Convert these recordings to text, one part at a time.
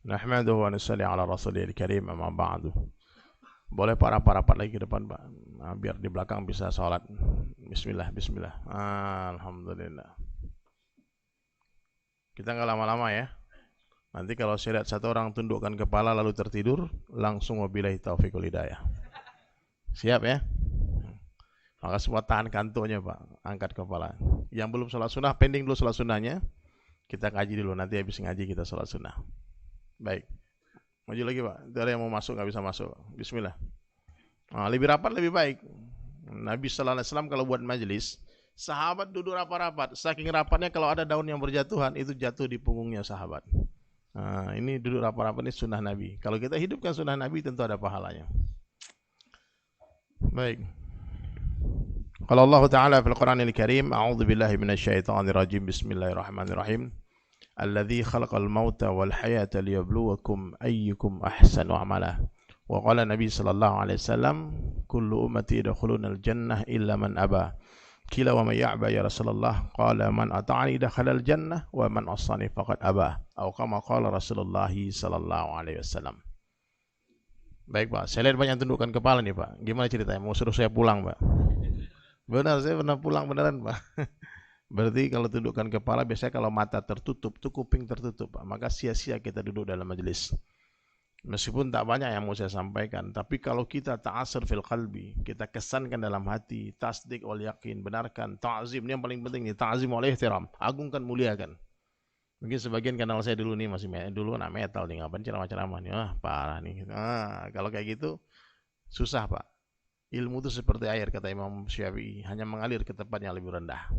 Nahmaduhu wa nusalli ala rasulil karim amma ba'du. Boleh para rapat lagi ke depan, Pak. Nah, biar di belakang bisa sholat. Bismillah, bismillah. Alhamdulillah. Kita nggak lama-lama ya. Nanti kalau saya lihat satu orang tundukkan kepala lalu tertidur, langsung wabillahi taufiqul hidayah. Siap ya? Maka semua tahan kantornya, Pak. Angkat kepala. Yang belum sholat sunnah, pending dulu sholat sunnahnya. Kita ngaji dulu, nanti habis ngaji kita sholat sunnah. Baik. Maju lagi, Pak. Tidak ada yang mau masuk, nggak bisa masuk. Bismillah. Nah, lebih rapat lebih baik. Nabi sallallahu alaihi wasallam kalau buat majelis, sahabat duduk rapat-rapat. Saking rapatnya kalau ada daun yang berjatuhan, itu jatuh di punggungnya sahabat. Nah, ini duduk rapat-rapat ini sunnah Nabi. Kalau kita hidupkan sunnah Nabi tentu ada pahalanya. Baik. Kalau Allah Ta'ala fil Quranil Karim, a'udzu billahi minasyaitonir rajim. Bismillahirrahmanirrahim. Alladzi khalaqal mauta wal hayata liyabluwakum ayyukum ahsanu amala. Wa qala Nabi sallallahu alaihi wasallam, kullu ummati yadkhuluna al-jannah illa man aba. Qila wa man ya'ba ya Rasulullah? Qala man ata'ani dakhala al-jannah wa man asani faqad aba. Atau kama qala Rasulullah sallallahu alaihi wasallam. Baik, Pak. Saya lihat banyak tundukkan kepala nih, Pak. Gimana ceritanya? Mau suruh saya pulang, Pak? Benar, saya pernah pulang beneran, Pak. Berarti kalau tundukkan kepala, biasanya kalau mata tertutup, tuh kuping tertutup, Pak. Maka sia-sia kita duduk dalam majelis. Meskipun tak banyak yang mau saya sampaikan, tapi kalau kita ta'asir fil qalbi, kita kesankan dalam hati, tasdik wal yakin, benarkan, ta'zim, ini yang paling penting nih, ta'zim wal ihtiram, agungkan, muliakan. Mungkin sebagian kanal saya dulu nih, masih dulu anak metal nih, ngapain ceramah-ceramah nih, parah nih. Kalau kayak gitu, susah, Pak. Ilmu itu seperti air, kata Imam Syafi'i, hanya mengalir ke tempat yang lebih rendah.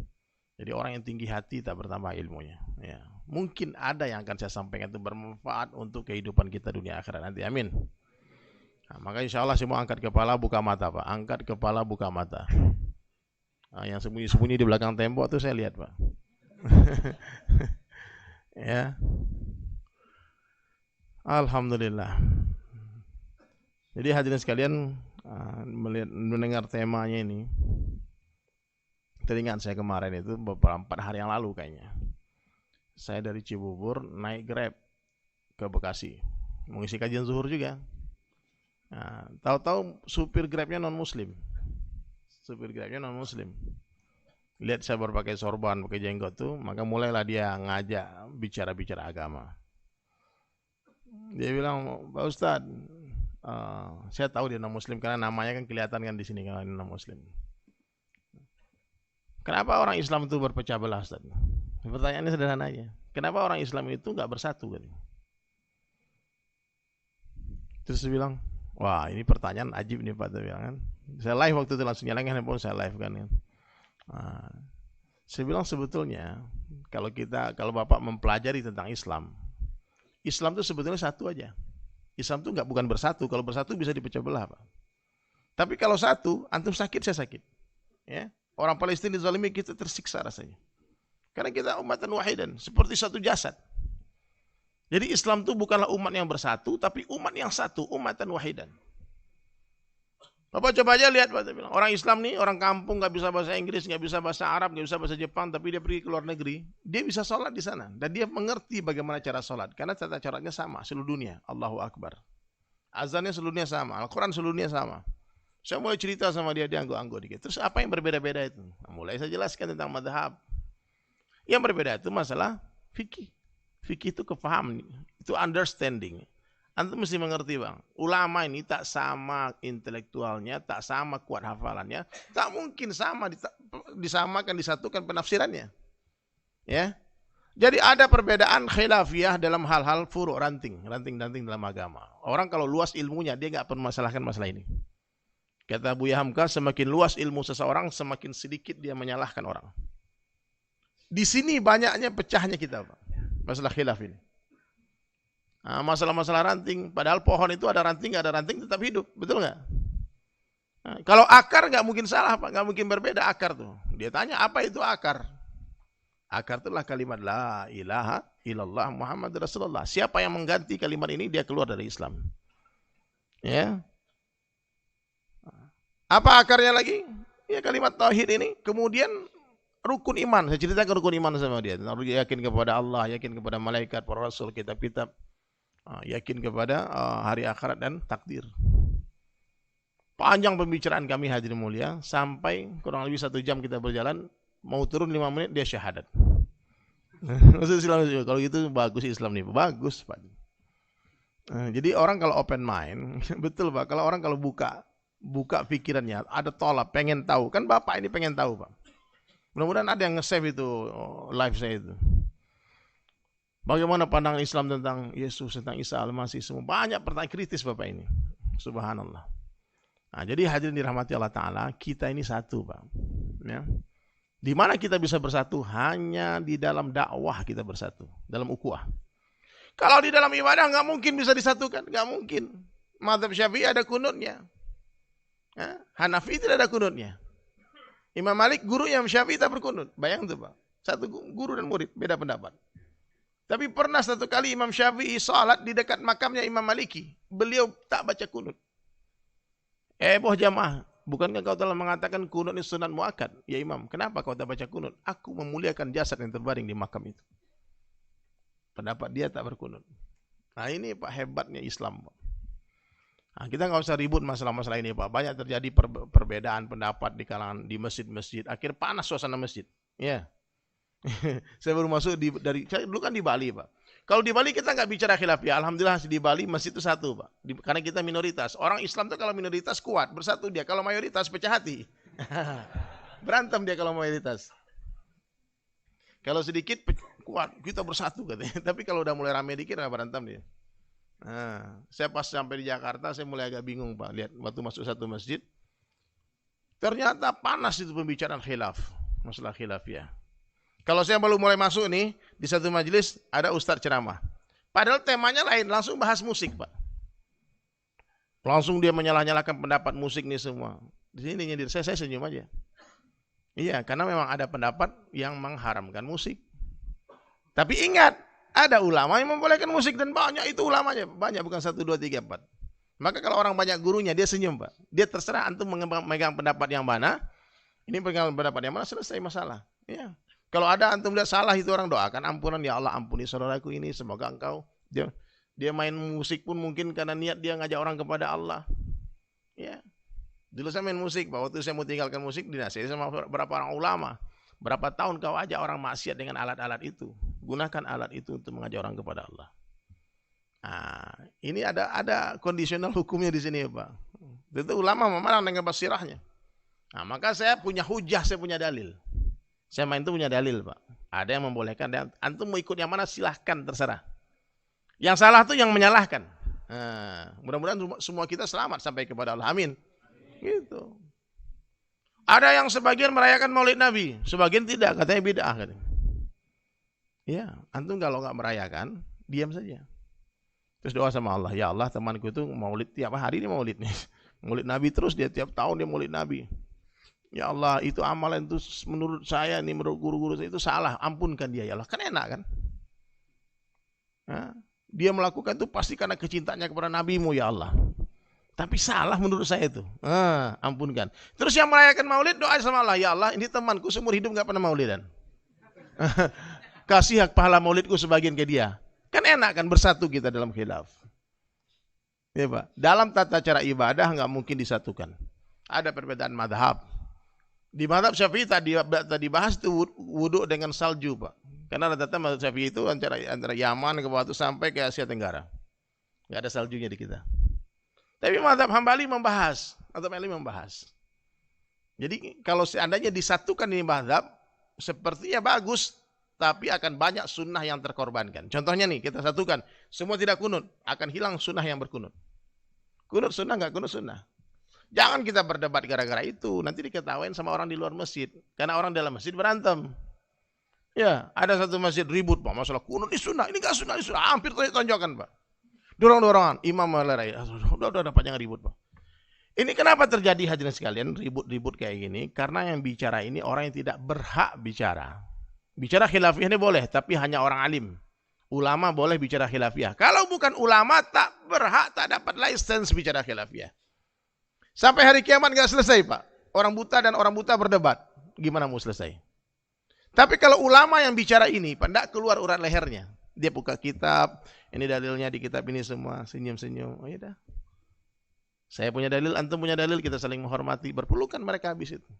Jadi orang yang tinggi hati tak bertambah ilmunya. Ya. Mungkin ada yang akan saya sampaikan itu bermanfaat untuk kehidupan kita dunia akhirat nanti. Amin. Nah, maka insya Allah semua angkat kepala buka mata, Pak. Angkat kepala buka mata. Nah, yang sembunyi-sembunyi di belakang tembok itu saya lihat, Pak. Ya. Alhamdulillah. Jadi hadirin sekalian, mendengar temanya ini, teringat saya kemarin itu beberapa 4 hari yang lalu kayaknya. Saya dari Cibubur naik Grab ke Bekasi, mengisi kajian zuhur juga. Nah, tahu-tahu supir Grabnya non Muslim. Lihat saya berpakai sorban, pakai jenggot tuh, maka mulailah dia ngajak bicara-bicara agama. Dia bilang, Pak Ustadz, saya tahu dia non Muslim karena namanya kan kelihatan kan di sini kalau non Muslim. Kenapa orang Islam itu berpecah belah, Ustaz? Pertanyaannya sederhana aja. Kenapa orang Islam itu nggak bersatu? Kan? Terus dia bilang, wah ini pertanyaan ajib nih Pak. Kan? Saya live waktu itu langsung nyalakan handphone saya live kan. Saya bilang sebetulnya kalau Bapak mempelajari tentang Islam, Islam itu sebetulnya satu aja. Islam itu bukan bersatu. Kalau bersatu bisa dipecah belah, Pak. Tapi kalau satu, antum sakit, saya sakit. Ya. Orang Palestina dizalimi, kita tersiksa rasanya. Karena kita umatan wahidan, seperti satu jasad. Jadi Islam itu bukanlah umat yang bersatu, tapi umat yang satu, umatan wahidan. Bapak coba aja lihat, Pak, bilang, orang Islam nih, orang kampung nggak bisa bahasa Inggris, nggak bisa bahasa Arab, nggak bisa bahasa Jepang, tapi dia pergi ke luar negeri, dia bisa sholat di sana dan dia mengerti bagaimana cara sholat, karena tata caranya sama seluruh dunia. Allahu Akbar. Azannya seluruh dunia sama, Al-Quran seluruh dunia sama. Saya mulai cerita sama dia angguk-angguk dikit. Terus apa yang berbeda-beda itu? Nah, mulai saya jelaskan tentang madhab. Yang berbeda itu masalah fikih. Fikih itu kefahaman, itu understanding. Antum mesti mengerti, Bang. Ulama ini tak sama intelektualnya, tak sama kuat hafalannya, tak mungkin sama disamakan, disatukan penafsirannya. Ya. Jadi ada perbedaan khilafiyah dalam hal-hal furu' ranting dalam agama. Orang kalau luas ilmunya dia enggak permasalahkan masalah ini. Kata Buya Hamka, semakin luas ilmu seseorang, semakin sedikit dia menyalahkan orang. Di sini banyaknya pecahnya kita, Pak. Masalah khilaf ini. Nah, masalah-masalah ranting, padahal pohon itu ada ranting, nggak ada ranting tetap hidup, betul nggak? Nah, kalau akar nggak mungkin salah, Pak, nggak mungkin berbeda akar tuh. Dia tanya apa itu akar? Akar itulah kalimat la ilaha illallah Muhammad Rasulullah. Siapa yang mengganti kalimat ini dia keluar dari Islam. Ya. Apa akarnya lagi? Ya kalimat tauhid ini. Kemudian rukun iman. Saya ceritakan rukun iman sama dia. Tentang yakin kepada Allah, yakin kepada malaikat, para rasul, kitab-kitab. Yakin kepada hari akhirat dan takdir. Panjang pembicaraan kami hadirin mulia, sampai kurang lebih 1 jam kita berjalan, mau turun 5 menit dia syahadat. Islam, kalau gitu bagus Islam nih, bagus Pak. Jadi orang kalau open mind, betul Pak, kalau orang kalau buka pikirannya, ada tolak, pengen tahu, kan Bapak ini pengen tahu Pak. Mudah-mudahan ada yang nge-save itu live saya itu. Bagaimana pandangan Islam tentang Yesus, tentang Isa Al-Masih, semua banyak pertanyaan kritis Bapak ini. Subhanallah. Nah, jadi hadirin dirahmati Allah Ta'ala, kita ini satu Pak. Ya. Di mana kita bisa bersatu? Hanya di dalam dakwah kita bersatu, dalam ukhuwah. Kalau di dalam ibadah nggak mungkin bisa disatukan, nggak mungkin. Mazhab Syafi'i ada kunutnya, ya. Hanafi tidak ada kunutnya. Imam Malik guru yang Syafi'i tak berkunut. Bayang tuh Pak, satu guru dan murid beda pendapat. Tapi pernah satu kali Imam Syafi'i salat di dekat makamnya Imam Maliki, beliau tak baca kunut. Boh jamaah, bukankah kau telah mengatakan kunut ini sunat muakkad? Ya Imam, kenapa kau tak baca kunut? Aku memuliakan jasad yang terbaring di makam itu. Pendapat dia tak berkunut. Nah ini Pak hebatnya Islam Pak. Nah, kita nggak usah ribut masalah-masalah ini Pak. Banyak terjadi perbedaan pendapat di kalangan di masjid-masjid. Akhir panas suasana masjid. Ya. Saya baru masuk saya dulu kan di Bali Pak. Kalau di Bali kita nggak bicara khilafiyah. Alhamdulillah di Bali masjid itu satu Pak. Karena kita minoritas. Orang Islam tuh kalau minoritas kuat, bersatu dia. Kalau mayoritas pecah hati. Berantem dia kalau mayoritas. Kalau sedikit kuat, kita bersatu katanya. Tapi kalau udah mulai rame dikit berantem dia. Nah, saya pas sampai di Jakarta saya mulai agak bingung Pak. Lihat waktu masuk satu masjid, ternyata panas itu pembicaraan khilaf, masalah khilafiyah. Kalau saya baru mulai masuk nih di satu majelis ada ustadz ceramah, padahal temanya lain, langsung bahas musik Pak. Langsung dia menyalah-nyalahkan pendapat musik nih semua. Di sini nyindir saya senyum aja. Iya, karena memang ada pendapat yang mengharamkan musik. Tapi ingat, ada ulama yang membolehkan musik dan banyak itu ulamanya, banyak bukan 1, 2, 3, 4. Maka kalau orang banyak gurunya dia senyum Pak. Dia terserah antum memegang pendapat yang mana. Ini pegang pendapat yang mana, selesai masalah. Ya. Kalau ada antum lihat salah itu orang doakan ampunan, ya Allah ampuni saudaraku ini, semoga engkau dia main musik pun mungkin karena niat dia ngajak orang kepada Allah. Ya. Dulu saya main musik Pak, waktu saya mau tinggalkan musik dinasihati sama beberapa orang ulama. Berapa tahun kau ajak orang maksiat dengan alat-alat itu? Gunakan alat itu untuk mengajak orang kepada Allah. Nah, ini ada kondisional hukumnya di sini Pak. Itu ulama memarang dengan basirahnya. Nah, maka saya punya hujah, saya punya dalil. Saya main itu punya dalil Pak. Ada yang membolehkan, dan antum mau ikut yang mana silahkan terserah. Yang salah itu yang menyalahkan. Nah, mudah-mudahan semua kita selamat sampai kepada Allah. Amin. Gitu. Ada yang sebagian merayakan Maulid Nabi, sebagian tidak, katanya bid'ah katanya. Ya, antum kalau nggak merayakan, diam saja. Terus doa sama Allah, ya Allah temanku itu Maulid tiap hari ini Maulid nih. Maulid Nabi terus dia tiap tahun dia Maulid Nabi. Ya Allah, itu amalan itu menurut saya nih, menurut guru-guru saya itu salah, ampunkan dia ya Allah. Kan enak kan? Nah, dia melakukan itu pasti karena kecintaannya kepada Nabimu ya Allah. Tapi salah menurut saya itu. Ampunkan. Terus yang merayakan Maulid doa sama Allah, ya Allah, ini temanku seumur hidup nggak pernah Maulidan. Kasih hak pahala Maulidku sebagian ke dia. Kan enak kan bersatu kita dalam khilaf. Ya Pak. Dalam tata cara ibadah nggak mungkin disatukan. Ada perbedaan madhab. Di madhab Syafi'i tadi bahas itu wudhu dengan salju Pak. Karena rata-rata madhab Syafi'i itu antara Yaman ke bawah itu sampai ke Asia Tenggara. Nggak ada saljunya di kita. Tapi madhab Hambali membahas. Madhab Hambali membahas. Jadi kalau seandainya disatukan ini madhab, sepertinya bagus. Tapi akan banyak sunnah yang terkorbankan. Contohnya nih, kita satukan. Semua tidak kunut. Akan hilang sunnah yang berkunut. Kunut sunnah, nggak kunut sunnah. Jangan kita berdebat gara-gara itu. Nanti diketawain sama orang di luar masjid. Karena orang dalam masjid berantem. Ya, ada satu masjid ribut Pak. Masalah kunut ini sunnah. Ini nggak sunnah, ini sunnah. Hampir tonjokan Pak. Dorong-dorongan. Imam melerai. Udah dapat jangan ribut Pak. Ini kenapa terjadi hadirin sekalian ribut-ribut kayak gini? Karena yang bicara ini orang yang tidak berhak bicara. Bicara khilafiyah ini boleh, tapi hanya orang alim. Ulama boleh bicara khilafiyah. Kalau bukan ulama, tak berhak, tak dapat license bicara khilafiyah. Sampai hari kiamat nggak selesai Pak. Orang buta dan orang buta berdebat. Gimana mau selesai? Tapi kalau ulama yang bicara ini, Pak, tidak keluar urat lehernya. Dia buka kitab, ini dalilnya di kitab ini semua, senyum-senyum. Oh ya dah. Saya punya dalil, antum punya dalil, kita saling menghormati, berpelukan mereka habis itu.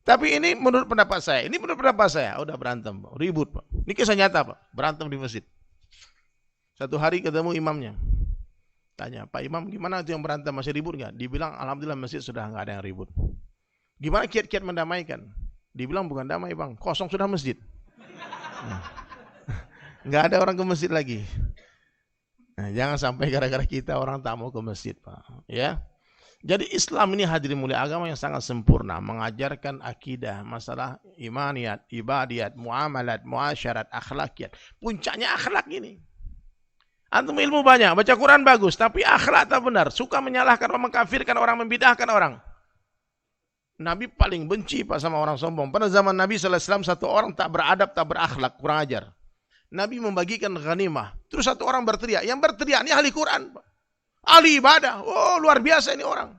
Tapi ini menurut pendapat saya, ini menurut pendapat saya, udah berantem, Pak. Ribut, Pak. Ini kisah nyata, Pak. Berantem di masjid. Satu hari ketemu imamnya. Tanya, Pak Imam, gimana itu yang berantem, masih ribut nggak? Dibilang, alhamdulillah masjid sudah nggak ada yang ribut. Gimana kiat-kiat mendamaikan? Dibilang bukan damai, Bang, kosong sudah masjid. Nggak ada orang ke masjid lagi. Nah, jangan sampai gara-gara kita orang tak mau ke masjid, Pak. Ya. Jadi Islam ini hadirin mulia, agama yang sangat sempurna, mengajarkan akidah, masalah imaniyat, ibadiyat, muamalat, muasyarat, akhlakiyat. Puncaknya akhlak ini. Antum ilmu banyak, baca Quran bagus, tapi akhlak tak benar, suka menyalahkan orang, mengkafirkan orang, membidahkan orang. Nabi paling benci, Pak, sama orang sombong. Pada zaman Nabi SAW, satu orang tak beradab, tak berakhlak, kurang ajar. Nabi membagikan ghanimah, terus satu orang berteriak, yang berteriak ini ahli Quran, Pak. Ahli ibadah, oh luar biasa ini orang.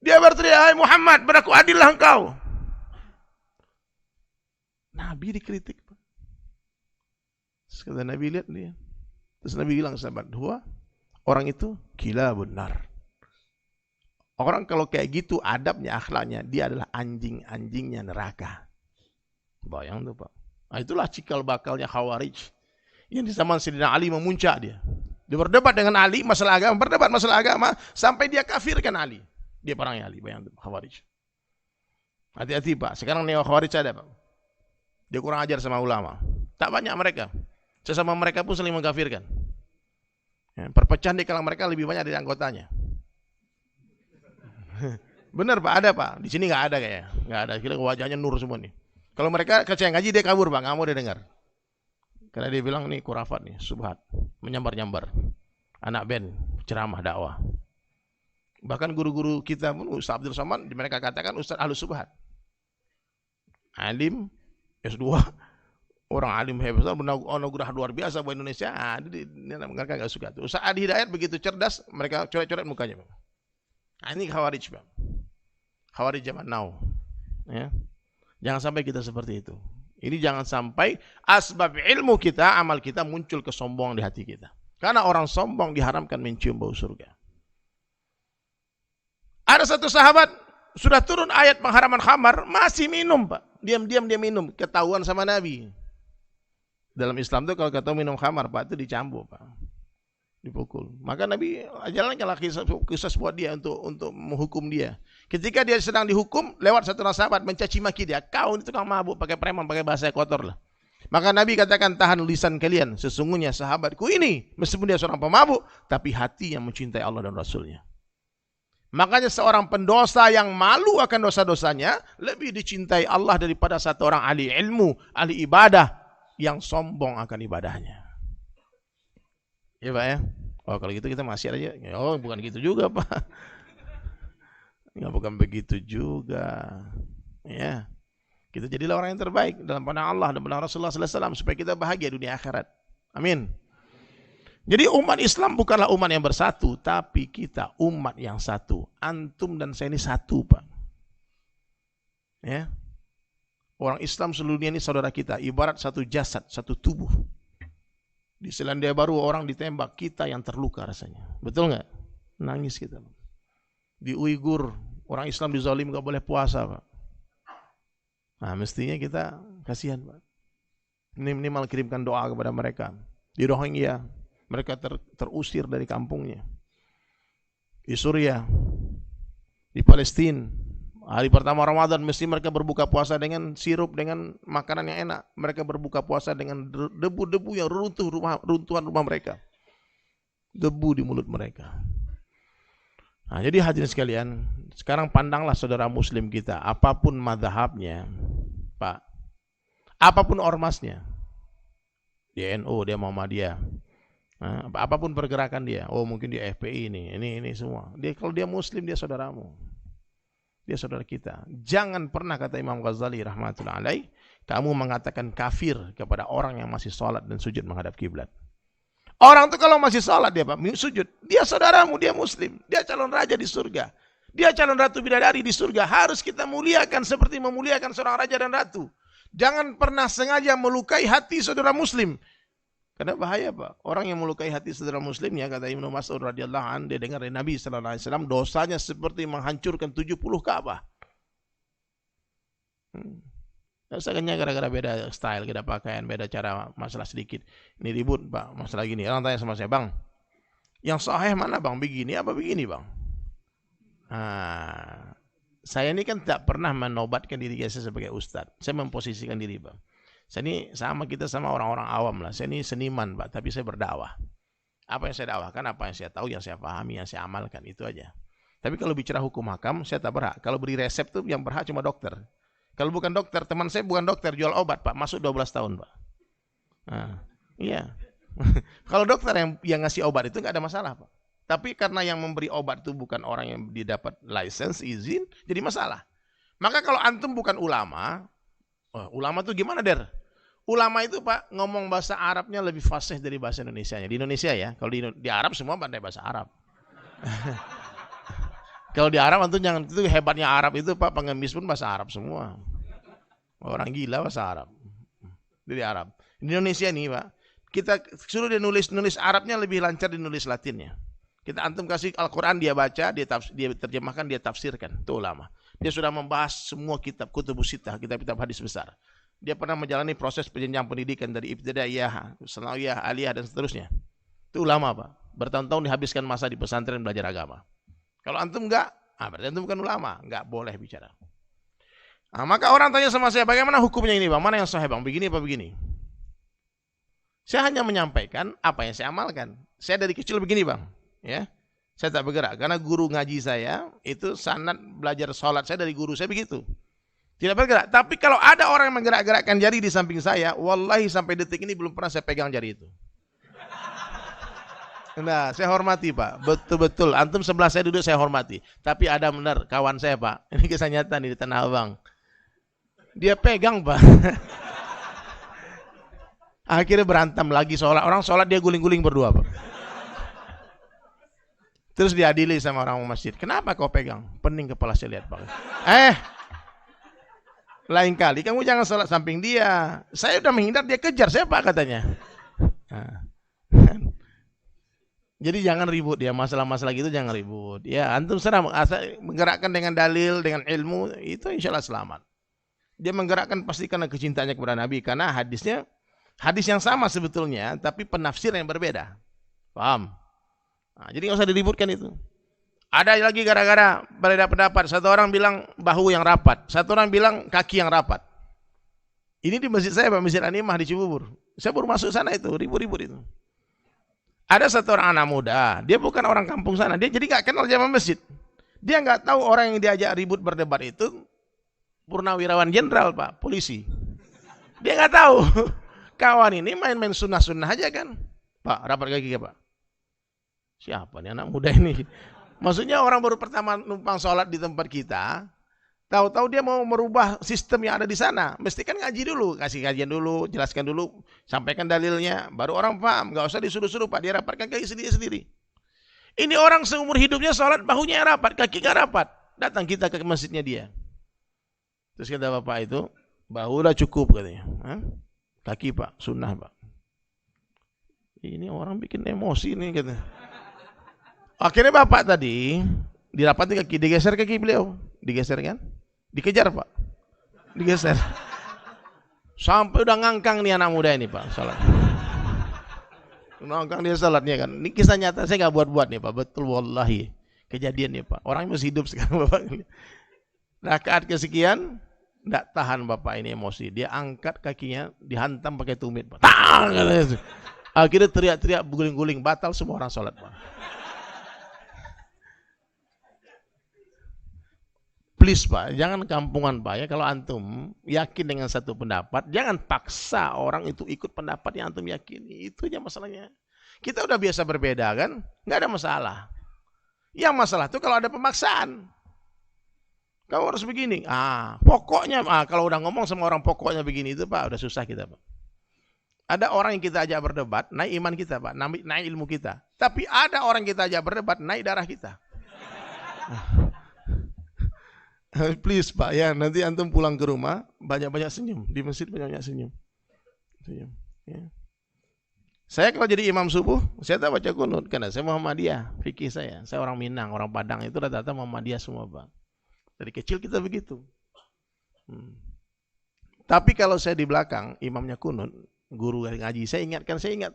Dia berteriak, hai Muhammad, berlaku adillah engkau. Nabi dikritik, Pak. Kata Nabi, lihat dia. Terus Nabi bilang sahabat, orang itu gila benar. Orang kalau kayak gitu adabnya, akhlaknya, dia adalah anjing-anjingnya neraka. Bayang tuh, Pak. Nah, itulah cikal bakalnya Khawarij. Yang di zaman Sayyidina Ali memuncak dia. Dia berdebat dengan Ali masalah agama, sampai dia kafirkan Ali. Dia perangnya Ali, bayang tuh, Khawarij. Hati-hati, Pak. Sekarang neo Khawarij ada, Pak. Dia kurang ajar sama ulama. Tak banyak mereka. Sesama mereka pun saling mengkafirkan. Ya, perpecahan di kalangan mereka lebih banyak dari anggotanya. Benar, Pak, ada, Pak. Di sini nggak ada kayaknya. Nggak ada. Kira wajahnya nur semua nih. Kalau mereka kecil ngaji dia kabur, Pak, nggak mau dia dengar. Karena dia bilang nih kurafat nih, subhat, menyambar-nyambar. Anak band, ceramah dakwah. Bahkan guru-guru kita pun Ustaz Abdul Somad, mereka katakan Ustaz Ahlus Subhat. Alim S2, orang alim hebat, anugerah luar biasa buat Indonesia. Mereka nggak suka tuh. Ustaz Adi Hidayat begitu cerdas, mereka coret-coret mukanya. Nah, ini Khawarij, Pak. Khawarij zaman now. Ya. Jangan sampai kita seperti itu. Ini jangan sampai asbab ilmu kita, amal kita muncul kesombongan di hati kita. Karena orang sombong diharamkan mencium bau surga. Ada satu sahabat sudah turun ayat pengharaman khamar, masih minum, Pak. Diam-diam dia minum, ketahuan sama Nabi. Dalam Islam itu kalau ketahuan minum khamar, Pak, itu dicambuk, Pak. Dipukul. Maka Nabi jalankanlah kisah buat dia untuk menghukum dia. Ketika dia sedang dihukum, lewat satu sahabat mencaci maki dia. Kau ini tukang mabuk, pakai preman, pakai bahasa kotor lah. Maka Nabi katakan, tahan lisan kalian. Sesungguhnya sahabatku ini, meskipun dia seorang pemabuk, tapi hati yang mencintai Allah dan Rasulnya. Makanya seorang pendosa yang malu akan dosa-dosanya, lebih dicintai Allah daripada satu orang ahli ilmu, ahli ibadah, yang sombong akan ibadahnya. Ya, Pak, ya. Oh, kalau gitu kita masih aja. Oh, bukan gitu juga, Pak. Ya, bukan begitu juga. Ya. Kita jadilah orang yang terbaik dalam pandangan Allah dan pandangan Rasulullah SAW supaya kita bahagia dunia akhirat. Amin. Jadi umat Islam bukanlah umat yang bersatu, tapi kita umat yang satu. Antum dan saya ini satu, Pak. Ya. Orang Islam seluruh dunia ini saudara kita, ibarat satu jasad, satu tubuh. Di Selandia Baru orang ditembak, kita yang terluka rasanya. Betul nggak? Nangis kita. Di Uighur, orang Islam dizalim nggak boleh puasa, Pak. Nah, mestinya kita kasihan, Pak. Minimal kirimkan doa kepada mereka. Di Rohingya, mereka terusir dari kampungnya. Di Suriah, di Palestina, hari pertama Ramadan mesti mereka berbuka puasa dengan sirup, dengan makanan yang enak. Mereka berbuka puasa dengan debu-debu yang runtuhan rumah mereka. Debu di mulut mereka. Nah, jadi hadirin sekalian, sekarang pandanglah saudara muslim kita, apapun mazhabnya, Pak, apapun ormasnya, dia NU, dia Muhammadiyah, nah, apapun pergerakan dia, oh mungkin dia FPI ini semua. Kalau dia muslim, dia saudaramu. Dia saudara kita. Jangan pernah, kata Imam Ghazali rahmatullahi alaih, kamu mengatakan kafir kepada orang yang masih sholat dan sujud menghadap kiblat. Orang itu kalau masih sholat dia, Pak, sujud, dia saudaramu, dia muslim, dia calon raja di surga, dia calon ratu bidadari di surga. Harus kita muliakan seperti memuliakan seorang raja dan ratu. Jangan pernah sengaja melukai hati saudara muslim. Karena bahaya Pak. Orang yang melukai hati saudara muslimnya, kata Ibnu Mas'ud radhiyallahu anhu, dia dengar dari Nabi sallallahu alaihi wasallam, dosanya seperti menghancurkan 70 Ka'bah. Rasanya gara-gara beda style, beda pakaian, beda cara, masalah sedikit. Ini ribut Pak, masalah gini. Orang tanya sama saya, Bang, yang sahih mana Bang? Begini apa begini Bang? Nah, saya ini kan tidak pernah menobatkan diri saya sebagai ustadz. Saya memposisikan diri Bang. Saya ini sama kita sama orang-orang awam lah. Saya ini seniman Pak, tapi saya berdakwah. Apa yang saya dakwahkan, apa yang saya tahu, yang saya pahami, yang saya amalkan, itu aja. Tapi kalau bicara hukum hakam, saya tak berhak. Kalau beri resep tuh yang berhak cuma dokter. Kalau bukan dokter, teman saya bukan dokter, jual obat Pak, masuk 12 tahun Pak. Nah, iya. Kalau dokter yang ngasih obat itu nggak ada masalah Pak. Tapi karena yang memberi obat itu bukan orang yang didapat license, izin, jadi masalah. Maka kalau antum bukan ulama, ulama tuh gimana Der? Ulama itu Pak ngomong bahasa Arabnya lebih fasih dari bahasa Indonesianya. Di Indonesia ya, kalau di Arab semua pandai bahasa Arab. Kalau di Arab antum jangan, itu hebatnya Arab itu Pak, pengemis pun bahasa Arab semua. Orang gila bahasa Arab. Di Arab. Di Indonesia nih Pak, kita suruh dia nulis Arabnya lebih lancar di nulis Latinnya. Kita antum kasih Al-Quran dia baca, dia terjemahkan, dia tafsirkan. Itu ulama. Dia sudah membahas semua kitab kutubus sittah, kitab-kitab hadis besar. Dia pernah menjalani proses penjenjang pendidikan dari ibtidaiyah, sanawiyah, aliyah dan seterusnya. Itu ulama Pak. Bertahun-tahun dihabiskan masa di pesantren belajar agama. Kalau antum enggak, berarti antum bukan ulama, enggak boleh bicara. Nah, maka orang tanya sama saya, bagaimana hukumnya ini Bang? Mana yang sahih Bang? Begini apa begini? Saya hanya menyampaikan apa yang saya amalkan. Saya dari kecil begini Bang, ya. Saya tak bergerak karena guru ngaji saya itu sanad belajar sholat saya dari guru saya begitu. Tidak bergerak. Tapi kalau ada orang yang menggerak-gerakkan jari di samping saya, wallahi sampai detik ini belum pernah saya pegang jari itu. Nah, saya hormati Pak. Betul-betul. Antum sebelah saya duduk saya hormati. Tapi ada benar kawan saya Pak. Ini kisah nyata nih di Tanah Abang. Dia pegang Pak. Akhirnya berantem lagi sholat. Orang sholat dia guling-guling berdua Pak. Terus diadili sama orang masjid. Kenapa kau pegang? Pening kepala saya lihat Pak. Lain kali kamu jangan sholat samping dia. Saya udah menghindar, dia kejar saya Pak katanya. Nah. Jadi jangan ribut ya, masalah-masalah gitu jangan ribut. Ya antum serah menggerakkan dengan dalil, dengan ilmu, itu insya Allah selamat. Dia menggerakkan pasti karena kecintaannya kepada Nabi. Karena hadisnya, hadis yang sama sebetulnya, tapi penafsiran yang berbeda. Paham? Nah, jadi nggak usah diributkan itu. Ada lagi gara-gara berbeda pendapat. Satu orang bilang bahu yang rapat, satu orang bilang kaki yang rapat. Ini di masjid saya, Pak, Masjid Animah di Cibubur. Saya baru masuk sana itu, ribut-ribut itu. Ada satu orang anak muda, dia bukan orang kampung sana, dia jadi nggak kenal jamaah masjid. Dia nggak tahu orang yang diajak ribut berdebat itu purnawirawan jenderal Pak, polisi. Dia nggak tahu. Kawan ini main-main sunnah-sunnah aja kan. Pak, rapat kaki ya Pak. Siapa nih anak muda ini? Maksudnya orang baru pertama numpang sholat di tempat kita, tahu-tahu dia mau merubah sistem yang ada di sana. Mesti kan ngaji dulu, kasih kajian dulu, jelaskan dulu, sampaikan dalilnya, baru orang paham. Nggak usah disuruh-suruh Pak, dia rapatkan kaki sendiri-sendiri. Ini orang seumur hidupnya sholat bahunya rapat, kaki nggak rapat. Datang kita ke masjidnya dia. Terus kata bapak itu, bahu udah cukup katanya. Kaki Pak, sunnah Pak. Ini orang bikin emosi nih katanya. Akhirnya bapak tadi dirapati kaki, digeser kaki beliau, digeser kan, dikejar Pak, digeser, sampai udah ngangkang nih anak muda ini Pak, salat, ngangkang dia salatnya kan. Ini kisah nyata, saya nggak buat-buat nih Pak, betul wallahi, kejadian nih Pak, orang masih hidup sekarang bapak. Rakaat kesekian, nggak tahan bapak ini emosi, dia angkat kakinya, dihantam pakai tumit Pak, tang, akhirnya teriak-teriak, guling-guling, batal semua orang salat Pak. Please Pak, jangan kampungan Pak ya. Kalau antum yakin dengan satu pendapat, jangan paksa orang itu ikut pendapat yang antum yakini. Itu aja masalahnya. Kita udah biasa berbeda kan, nggak ada masalah. Yang masalah itu kalau ada pemaksaan. Kamu harus begini. Pokoknya kalau udah ngomong sama orang pokoknya begini itu Pak, udah susah kita Pak. Ada orang yang kita ajak berdebat, naik iman kita Pak, naik ilmu kita. Tapi ada orang yang kita ajak berdebat, naik darah kita. Please Pak ya, nanti antum pulang ke rumah banyak-banyak senyum. Di masjid banyak-banyak senyum. Ya. Saya kalau jadi imam subuh, saya tak baca kunut karena saya Muhammadiyah, fikih saya. Saya orang Minang, orang Padang itu rata-rata Muhammadiyah semua, Pak. Dari kecil kita begitu. Tapi kalau saya di belakang, imamnya kunut, guru ngaji, saya ingat,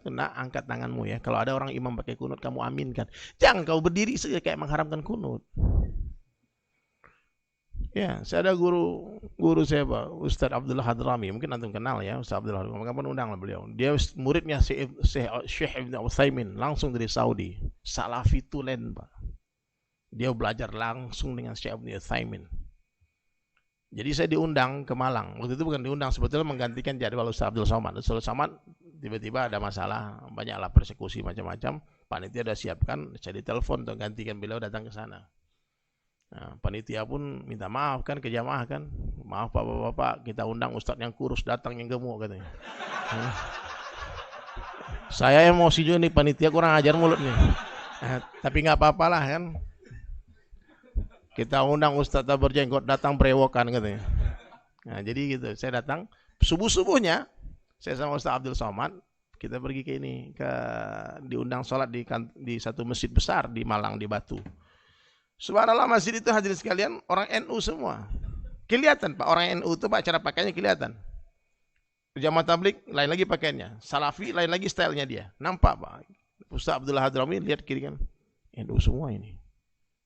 nak angkat tanganmu ya. Kalau ada orang imam pakai kunut, kamu aminkan. Jangan kau berdiri saja kayak mengharamkan kunut. Ya, saya ada guru saya Pak, Ustadz Abdullah Hadrami, mungkin antum kenal ya, Ustadz Abdullah Hadrami, kapan undang lah beliau. Dia muridnya Syekh Ibn Utsaimin, langsung dari Saudi, Salafi tulen Pak. Dia belajar langsung dengan Syekh Ibn Utsaimin. Jadi saya diundang ke Malang, waktu itu bukan diundang, sebetulnya menggantikan jadwal Ustadz Abdul Somad. Ustadz Somad tiba-tiba ada masalah, banyaklah persekusi macam-macam, panitia udah siapkan, saya ditelepon untuk gantikan beliau datang ke sana. Nah, panitia pun minta maaf kan ke jamaah kan, maaf Pak Bapak, kita undang Ustadz yang kurus datang yang gemuk katanya. Saya emosi juga nih, panitia kurang ajar mulut nih. Tapi nggak apa-apa lah kan. Kita undang Ustadz berjenggot datang berewokan katanya. Nah, jadi gitu, saya datang subuh-subuhnya, saya sama Ustadz Abdul Somad, kita pergi ke ini, diundang sholat di satu masjid besar di Malang, di Batu. Subhanallah, masjid itu hadirin sekalian orang NU semua. Kelihatan Pak, orang NU itu Pak cara pakainya kelihatan. Jamaah tabligh lain lagi pakaiannya, Salafi lain lagi stylenya dia. Nampak Pak. Ustaz Abdullah Hadrami lihat kiri kan, NU semua ini.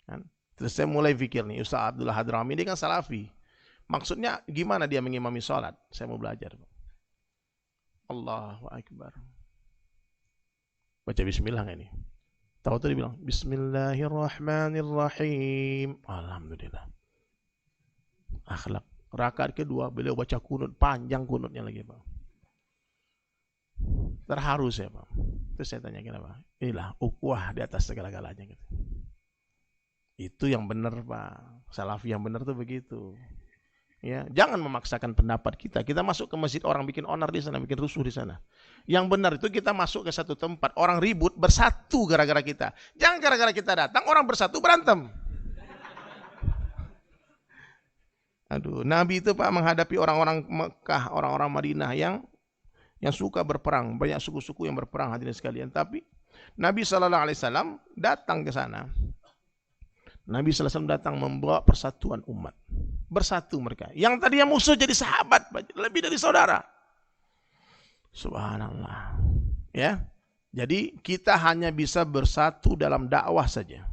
Kan? Terus saya mulai pikir nih, Ustaz Abdullah Hadrami ini kan Salafi. Maksudnya gimana dia mengimami sholat? Saya mau belajar Pak. Allahu Akbar. Baca bismillah ini. Tahu tadi bilang Bismillahirrahmanirrahim. Alhamdulillah. Akhlak. Rakaat kedua beliau baca kunut, panjang kunutnya lagi Pak. Terharu saya Pak. Terus saya tanya kenapa? Inilah ukhuwah di atas segala-galanya gitu. Itu yang benar Pak. Salafi yang benar tuh begitu. Ya, jangan memaksakan pendapat kita. Kita masuk ke masjid orang bikin onar di sana, bikin rusuh di sana. Yang benar itu kita masuk ke satu tempat, orang ribut bersatu gara-gara kita. Jangan gara-gara kita datang orang bersatu berantem. Aduh, Nabi itu Pak menghadapi orang-orang Mekah, orang-orang Madinah yang suka berperang, banyak suku-suku yang berperang hadirin sekalian. Tapi Nabi SAW datang ke sana. Nabi SAW datang membawa persatuan umat. Bersatu mereka. Yang tadinya musuh jadi sahabat, lebih dari saudara. Subhanallah. Ya. Jadi kita hanya bisa bersatu dalam dakwah saja.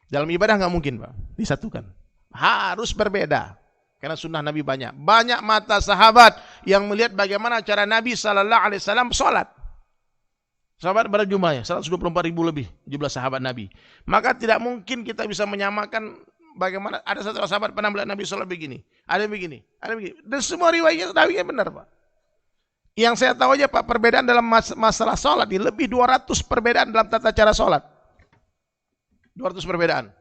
Dalam ibadah nggak mungkin Pak, disatukan. Harus berbeda. Karena sunnah Nabi banyak. Banyak mata sahabat yang melihat bagaimana cara Nabi SAW sholat. Sahabat berjumlah ya, 124.000 lebih jumlah sahabat Nabi. Maka tidak mungkin kita bisa menyamakan bagaimana ada satu sahabat pernah melihat Nabi sholat begini, ada begini, ada begini. Dan semua riwayat Nabi benar Pak. Yang saya tahu aja Pak, perbedaan dalam masalah sholat ini lebih 200 perbedaan dalam tata cara sholat. 200 perbedaan.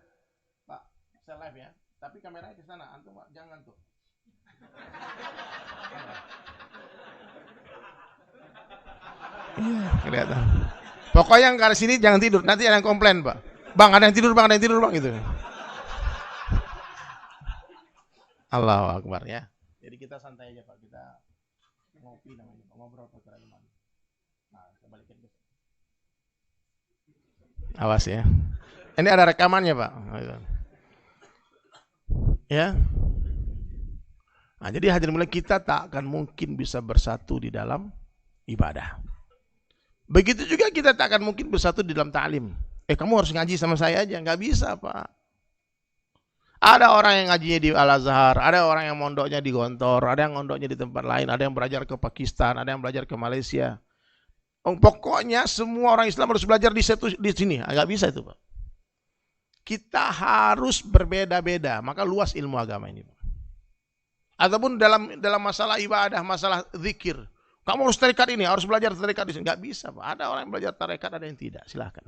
Pak, saya live ya, tapi kameranya ke sana, antum Pak, jangan tuh. Iya, kelihatan. Pokoknya yang ke sini jangan tidur, nanti ada yang komplain Pak. Bang, ada yang tidur Bang, ada yang tidur Bang gitu. Allahu Akbar ya. Jadi kita santai aja Pak, kita ngopi namanya, ngobrol perkara iman. Nah, kita balikin ke. Awas ya. Ini ada rekamannya Pak. Ya. Nah, jadi hadirin mulai kita tak akan mungkin bisa bersatu di dalam ibadah. Begitu juga kita tak akan mungkin bersatu di dalam ta'lim. Kamu harus ngaji sama saya aja, nggak bisa Pak. Ada orang yang ngajinya di Al-Azhar, ada orang yang mondoknya di Gontor, ada yang mondoknya di tempat lain, ada yang belajar ke Pakistan, ada yang belajar ke Malaysia. Pokoknya semua orang Islam harus belajar di sini, nggak bisa itu Pak. Kita harus berbeda-beda, maka luas ilmu agama ini Pak. Ataupun dalam masalah ibadah, masalah zikir. Kamu harus tarekat ini, harus belajar tarekat di sini. Nggak bisa Pak, ada orang yang belajar tarekat, ada yang tidak, silahkan.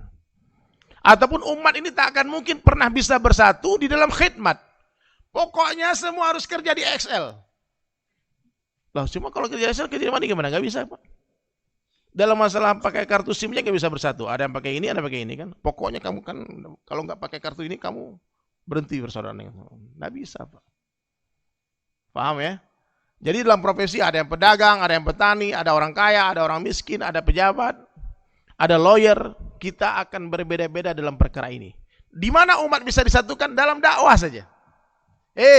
Ataupun umat ini tak akan mungkin pernah bisa bersatu di dalam khidmat. Pokoknya semua harus kerja di Excel. Lah, cuma kalau kerja Excel, kerja di mana gimana? Nggak bisa Pak. Dalam masalah pakai kartu SIM-nya nggak bisa bersatu. Ada yang pakai ini, ada yang pakai ini kan. Pokoknya kamu kan, kalau nggak pakai kartu ini, kamu berhenti bersaudara. Nggak bisa Pak. Paham ya? Jadi dalam profesi ada yang pedagang, ada yang petani, ada orang kaya, ada orang miskin, ada pejabat, ada lawyer. Kita akan berbeda-beda dalam perkara ini. Di mana umat bisa disatukan? Dalam dakwah saja.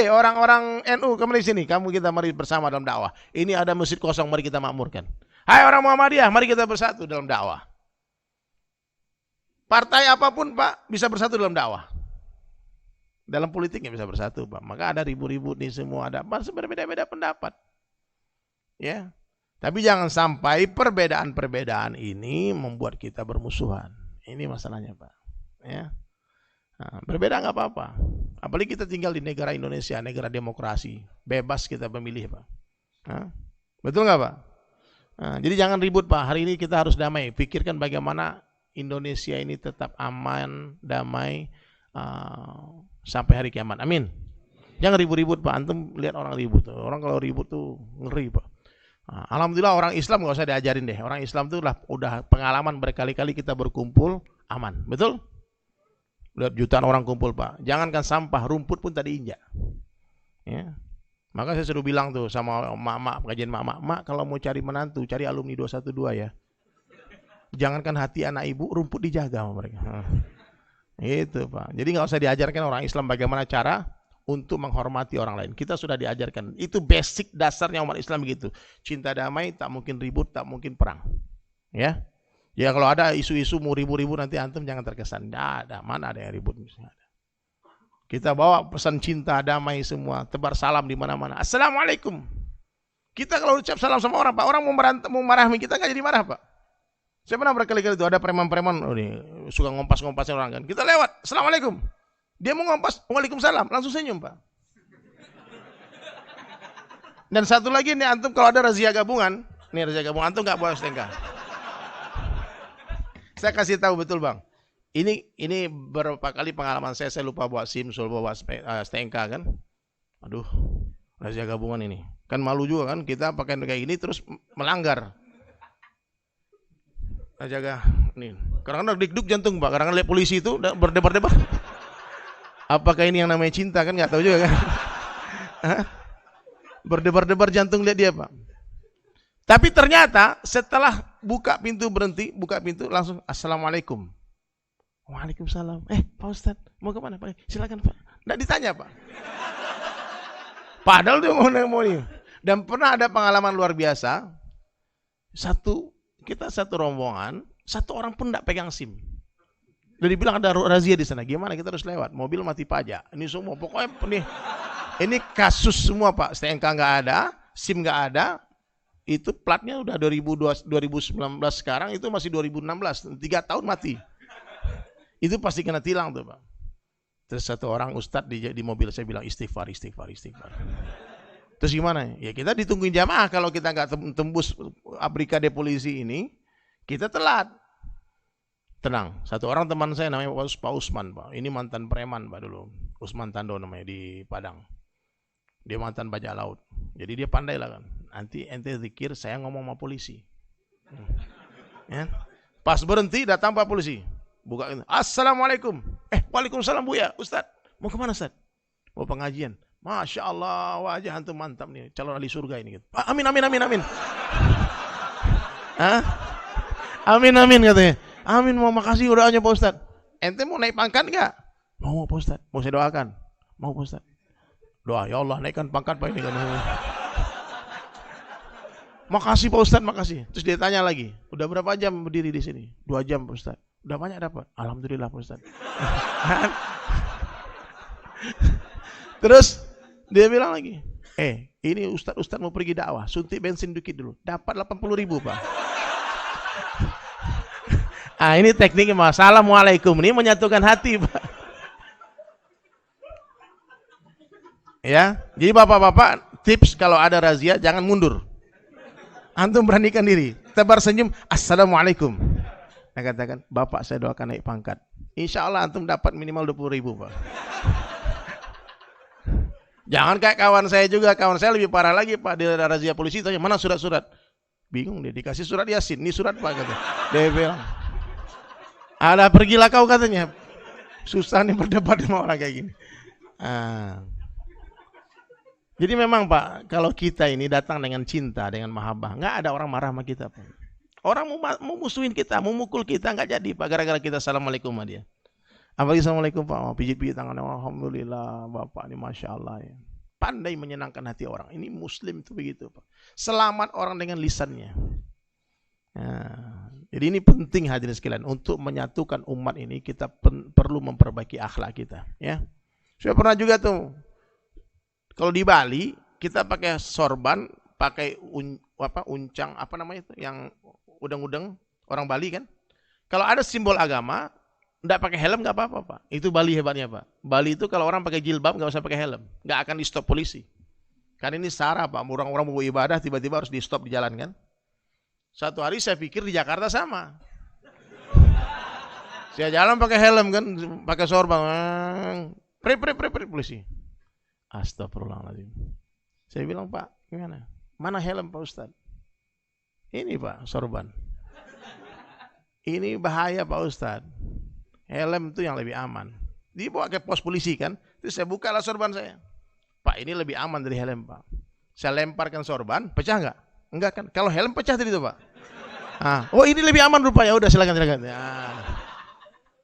Orang-orang NU, kembali sini. Kita mari bersama dalam dakwah. Ini ada masjid kosong, mari kita makmurkan. Hai orang Muhammadiyah, mari kita bersatu dalam dakwah. Partai apapun Pak, bisa bersatu dalam dakwah. Dalam politiknya bisa bersatu Pak. Maka ada ribu-ribu nih semua, ada berbeda-beda pendapat. Ya. Tapi jangan sampai perbedaan-perbedaan ini membuat kita bermusuhan. Ini masalahnya Pak. Ya. Nah, berbeda nggak apa-apa. Apalagi kita tinggal di negara Indonesia, negara demokrasi, bebas kita memilih Pak. Nah, betul nggak Pak? Nah, jadi jangan ribut Pak. Hari ini kita harus damai. Pikirkan bagaimana Indonesia ini tetap aman, damai sampai hari kiamat. Amin. Jangan ribut-ribut Pak. Antum lihat orang ribut. Orang kalau ribut tuh ngeri Pak. Nah, alhamdulillah orang Islam nggak usah diajarin deh. Orang Islam tuh udah pengalaman berkali-kali kita berkumpul aman, betul? Lihat jutaan orang kumpul Pak. Jangankan sampah, rumput pun tadi injak. Ya. Maka saya sudah bilang tuh sama mak-mak, pengajian mak-mak, mak kalau mau cari menantu, cari alumni 212 ya. Jangankan hati anak ibu, rumput dijaga sama mereka. Itu Pak. Jadi nggak usah diajarkan orang Islam bagaimana cara untuk menghormati orang lain. Kita sudah diajarkan. Itu basic dasarnya umat Islam begitu. Cinta damai, tak mungkin ribut, tak mungkin perang. Ya. Ya kalau ada isu-isu mau ribu-ribu nanti antum jangan terkesan. Nggak ada, mana ada yang ribut. Kita bawa pesan cinta damai semua, tebar salam di mana-mana. Assalamualaikum. Kita kalau ucap salam sama orang, Pak, orang mau marahin kita nggak jadi marah, Pak. Saya pernah berkali-kali itu ada preman-preman suka ngompas-ngompasin orang kan. Kita lewat, Assalamualaikum. Dia mau ngompas, Waalaikumsalam, langsung senyum Pak. Dan satu lagi nih antum kalau ada razia gabungan, antum nggak bawa STNK. Saya kasih tahu betul Bang. Ini beberapa kali pengalaman saya lupa bawa SIM, bawa STNK kan. Aduh, razia gabungan ini. Kan malu juga kan kita pakai kayak gini terus melanggar. Jaga nih. Kadang-kadang dikduk jantung Pak, kadang-kadang lihat polisi itu berdebar-debar. Apakah ini yang namanya cinta kan nggak tahu juga kan. Berdebar-debar jantung lihat dia Pak. Tapi ternyata setelah buka pintu langsung Assalamualaikum. Waalaikumsalam. Pak Ustadz mau kemana Pak? Silakan Pak. Nggak ditanya Pak. Padahal dia mau ini. Dan pernah ada pengalaman luar biasa. Kita satu rombongan, satu orang pun nggak pegang SIM. Udah dibilang ada razia di sana. Gimana kita harus lewat? Mobil mati pajak. Ini semua pokoknya ini kasus semua Pak. STNK nggak ada, SIM nggak ada. Itu platnya udah 2019 sekarang itu masih 2016. 3 tahun mati. Itu pasti kena tilang tuh Pak. Terus satu orang ustadz di mobil saya bilang istighfar. Terus gimana? Ya kita ditungguin jamaah kalau kita nggak tembus abrikade polisi ini, kita telat. Tenang, satu orang teman saya namanya Pak Usman Pak. Ini mantan preman Pak dulu. Usman Tando namanya di Padang. Dia mantan bajak laut. Jadi dia pandai lah kan. Nanti ente zikir saya ngomong sama polisi. Ya. Pas berhenti datang Pak polisi. Buka itu. Assalamualaikum. Waalaikumsalam Buya. Ustadz, mau kemana Ustadz? Mau pengajian. Masya Allah, wajah antum mantap nih. Calon ahli surga ini. Gitu. Amin. Amin katanya. Amin, mau makasih doanya Pak Ustadz. Ente mau naik pangkat enggak? Mau Pak Ustadz. Mau saya doakan? Mau Pak Ustadz. Doa, ya Allah naikkan pangkat Pak ini. Makasih Pak Ustadz, makasih. Terus dia tanya lagi, udah berapa jam berdiri di sini? 2 jam Pak Ustadz. Udah banyak dapat? Alhamdulillah Pak Ustadz. Terus dia bilang lagi, ini Ustadz mau pergi dakwah, suntik bensin dikit dulu. Dapat 80.000 Pak. Ini tekniknya Mas. Assalamualaikum. Ini menyatukan hati Pak. Ya, jadi bapak-bapak tips kalau ada razia jangan mundur. Antum beranikan diri, tebar senyum, Assalamualaikum. Nah katakan, Bapak saya doakan naik pangkat. Insya Allah antum dapat minimal 20.000 Pak. Jangan kayak kawan saya juga, kawan saya lebih parah lagi Pak, di razia polisi tanya, mana surat-surat? Bingung dia, dikasih surat Yasin, ini surat Pak kata. Dia bilang, ada pergilah kau katanya. Susah nih berdebat sama orang kayak gini. Jadi memang Pak, kalau kita ini datang dengan cinta, dengan mahabbah, nggak ada orang marah sama kita Pak. Orang mau musuhin kita, mau mukul kita, nggak jadi Pak, gara-gara kita assalamualaikum sama dia. Apalagi assalamualaikum Pak, pijit-pijit tangannya, alhamdulillah Bapak ini Masya Allah ya. Pandai menyenangkan hati orang. Ini Muslim itu begitu Pak. Selamat orang dengan lisannya. Nah, jadi ini penting hadirin sekalian, untuk menyatukan umat ini kita perlu memperbaiki akhlak kita. Ya, saya pernah juga tuh, kalau di Bali kita pakai sorban, pakai uncang apa namanya itu, yang udang-udang orang Bali kan. Kalau ada simbol agama, nggak pakai helm nggak apa-apa Pak. Itu Bali hebatnya Pak. Bali itu kalau orang pakai jilbab nggak usah pakai helm, nggak akan di stop polisi. Kan ini sara Pak, orang-orang mau ibadah tiba-tiba harus di stop di jalan kan. Satu hari saya pikir di Jakarta sama. Saya jalan pakai helm kan, pakai sorban, polisi. Astagfirullahaladzim. Saya bilang Pak, gimana? Mana helm Pak Ustadz? Ini Pak, sorban. Ini bahaya Pak Ustadz. Helm itu yang lebih aman. Dibawa ke pos polisi kan, terus saya buka lah sorban saya. Pak, ini lebih aman dari helm Pak. Saya lemparkan sorban, pecah nggak? Enggak kan? Kalau helm pecah tadi itu Pak. Oh ini lebih aman rupanya. Udah silakan.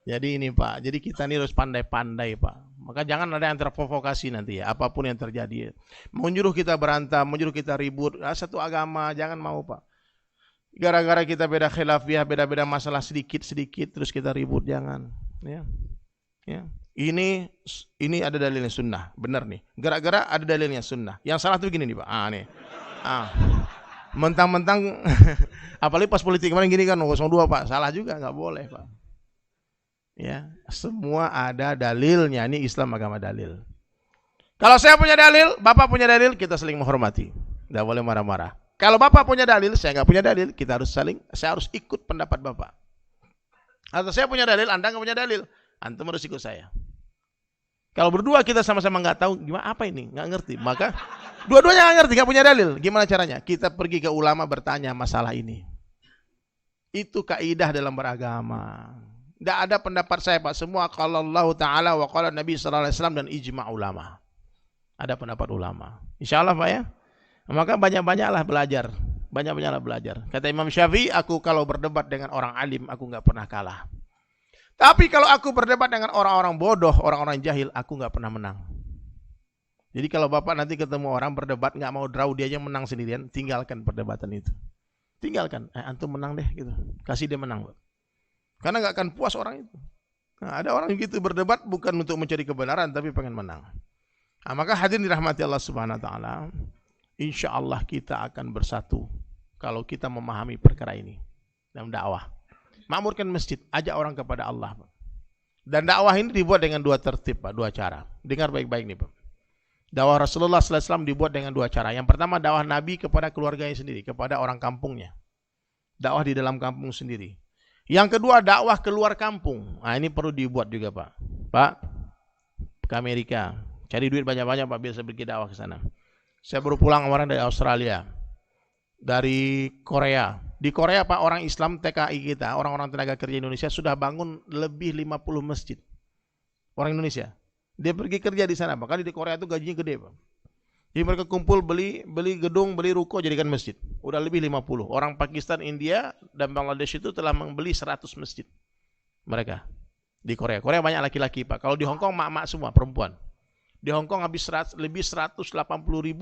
Jadi ini Pak, jadi kita ini harus pandai-pandai Pak. Maka jangan ada yang terprovokasi nanti ya, apapun yang terjadi. Menyuruh kita berantem, menyuruh kita ribut, satu agama, jangan mau Pak. Gara-gara kita beda khilafiyah, beda-beda masalah sedikit-sedikit, terus kita ribut, jangan. Ya. Ini ada dalilnya sunnah, benar nih. Gara-gara ada dalilnya sunnah. Yang salah tuh begini nih Pak. Mentang-mentang apalagi pas politik kemarin gini kan 02 Pak, salah juga, nggak boleh Pak. Ya, semua ada dalilnya. Ini Islam agama dalil. Kalau saya punya dalil, Bapak punya dalil, kita saling menghormati. Nggak boleh marah-marah. Kalau Bapak punya dalil, saya nggak punya dalil, saya harus ikut pendapat Bapak. Atau saya punya dalil, Anda nggak punya dalil, antum harus ikut saya. Kalau berdua kita sama-sama nggak tahu gimana apa ini, nggak ngerti, maka dua-duanya nggak ngerti, nggak punya dalil. Gimana caranya? Kita pergi ke ulama bertanya masalah ini. Itu kaidah dalam beragama. Tidak ada pendapat saya Pak, semua qala Allah Ta'ala wa qala Nabi sallallahu alaihi wasallam dan ijma' ulama. Ada pendapat ulama. Insyaallah Pak ya. Maka banyak-banyaklah belajar. Banyak-banyaklah belajar. Kata Imam Syafi'i, aku kalau berdebat dengan orang alim, aku nggak pernah kalah. Tapi kalau aku berdebat dengan orang-orang bodoh, orang-orang jahil, aku nggak pernah menang. Jadi kalau Bapak nanti ketemu orang berdebat, nggak mau draw, dia aja menang sendirian, tinggalkan perdebatan itu. Tinggalkan, antum menang deh gitu. Kasih dia menang Pak. Karena nggak akan puas orang itu. Nah, ada orang gitu berdebat bukan untuk mencari kebenaran, tapi pengen menang. Nah, maka hadirin dirahmati Allah Subhanahu Wa Taala, insya Allah kita akan bersatu kalau kita memahami perkara ini dalam dakwah. Makmurkan masjid, ajak orang kepada Allah. Dan dakwah ini dibuat dengan dua tertib Pak, dua cara. Dengar baik-baik nih Pak. Dakwah Rasulullah SAW dibuat dengan dua cara. Yang pertama dakwah Nabi kepada keluarganya sendiri, kepada orang kampungnya. Dakwah di dalam kampung sendiri. Yang kedua dakwah keluar kampung. Nah ini perlu dibuat juga Pak. Pak, ke Amerika, cari duit banyak-banyak Pak, biasa pergi dakwah ke sana. Saya baru pulang kemarin dari Australia, dari Korea. Di Korea Pak, orang Islam TKI kita, orang-orang tenaga kerja Indonesia sudah bangun lebih 50 masjid. Orang Indonesia. Dia pergi kerja di sana Pak, karena di Korea itu gajinya gede Pak. Jadi mereka kumpul beli gedung, beli ruko, jadikan masjid. Udah lebih 50. Orang Pakistan, India, dan Bangladesh itu telah membeli 100 masjid. Mereka di Korea. Korea banyak laki-laki Pak. Kalau di Hong Kong mak-mak semua, perempuan. Di Hong Kong habis lebih 180.000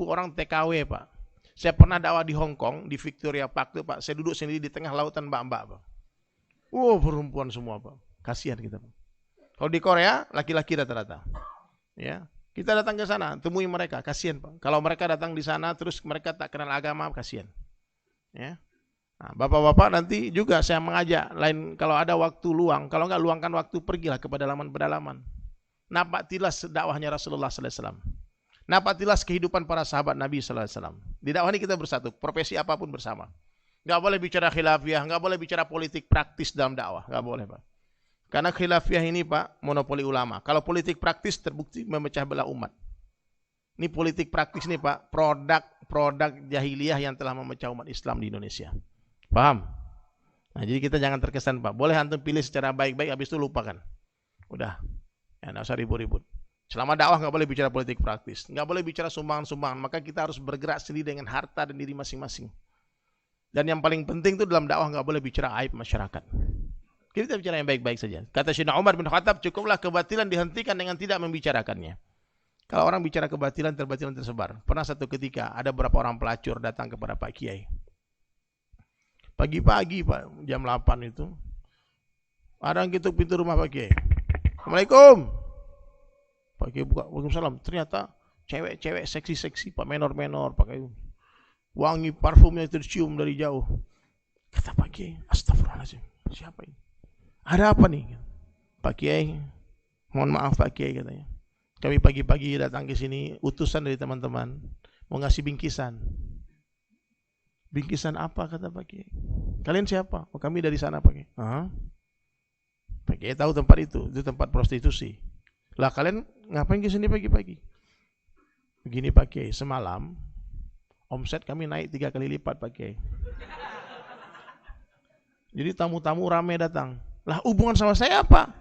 orang TKW Pak. Saya pernah dakwah di Hong Kong, di Victoria Park tuh Pak. Saya duduk sendiri di tengah lautan mbak-mbak Pak. Perempuan semua Pak. Kasihan kita Pak. Kalau di Korea, laki-laki rata-rata. Ya. Kita datang ke sana, temui mereka, kasihan Pak. Kalau mereka datang di sana, terus mereka tak kenal agama, kasihan. Ya. Nah, bapak-bapak nanti juga saya mengajak, lain kalau ada waktu luang, kalau enggak luangkan waktu, pergilah ke pedalaman-pedalaman. Napaktilah dakwahnya Rasulullah SAW. Napaktilah kehidupan para sahabat Nabi SAW. Di dakwah ini kita bersatu, profesi apapun bersama. Enggak boleh bicara khilafiyah, enggak boleh bicara politik praktis dalam dakwah, enggak boleh Pak. Karena khilafiyah ini Pak, monopoli ulama. Kalau politik praktis terbukti memecah belah umat. Ini politik praktis nih Pak, produk jahiliyah yang telah memecah umat Islam di Indonesia. Paham? Nah, jadi kita jangan terkesan Pak. Boleh antum pilih secara baik-baik, habis itu lupakan. Udah, ya nggak usah ribut-ribut. Selama dakwah nggak boleh bicara politik praktis, nggak boleh bicara sumbangan-sumbangan. Maka kita harus bergerak sendiri dengan harta dan diri masing-masing. Dan yang paling penting itu dalam dakwah nggak boleh bicara aib masyarakat. Kita bicara yang baik-baik saja. Kata Sayyidina Umar bin Khattab, cukuplah kebatilan dihentikan dengan tidak membicarakannya. Kalau orang bicara kebatilan tersebar. Pernah satu ketika ada beberapa orang pelacur datang kepada Pak Kiai. Pagi-pagi Pak, jam 8 itu. Ada yang ketuk pintu rumah Pak Kiai. Assalamualaikum. Pak Kiai buka, waalaikumsalam. Ternyata cewek-cewek seksi-seksi, Pak, menor-menor, pakai wangi parfumnya tercium dari jauh. Kata Pak Kiai, astagfirullahaladzim, siapa ini? Ada apa nih? Pak Kiai, mohon maaf Pak Kiai katanya. Kami pagi-pagi datang ke sini, utusan dari teman-teman, mau ngasih bingkisan. Bingkisan apa kata Pak Kiai? Kalian siapa? Oh, kami dari sana Pak Kiai. Pak Kiai tahu tempat itu tempat prostitusi. Lah kalian ngapain ke sini pagi-pagi? Begini Pak Kiai, semalam omset kami naik 3 kali lipat Pak Kiai. Jadi tamu-tamu ramai datang. Lah hubungan sama saya apa?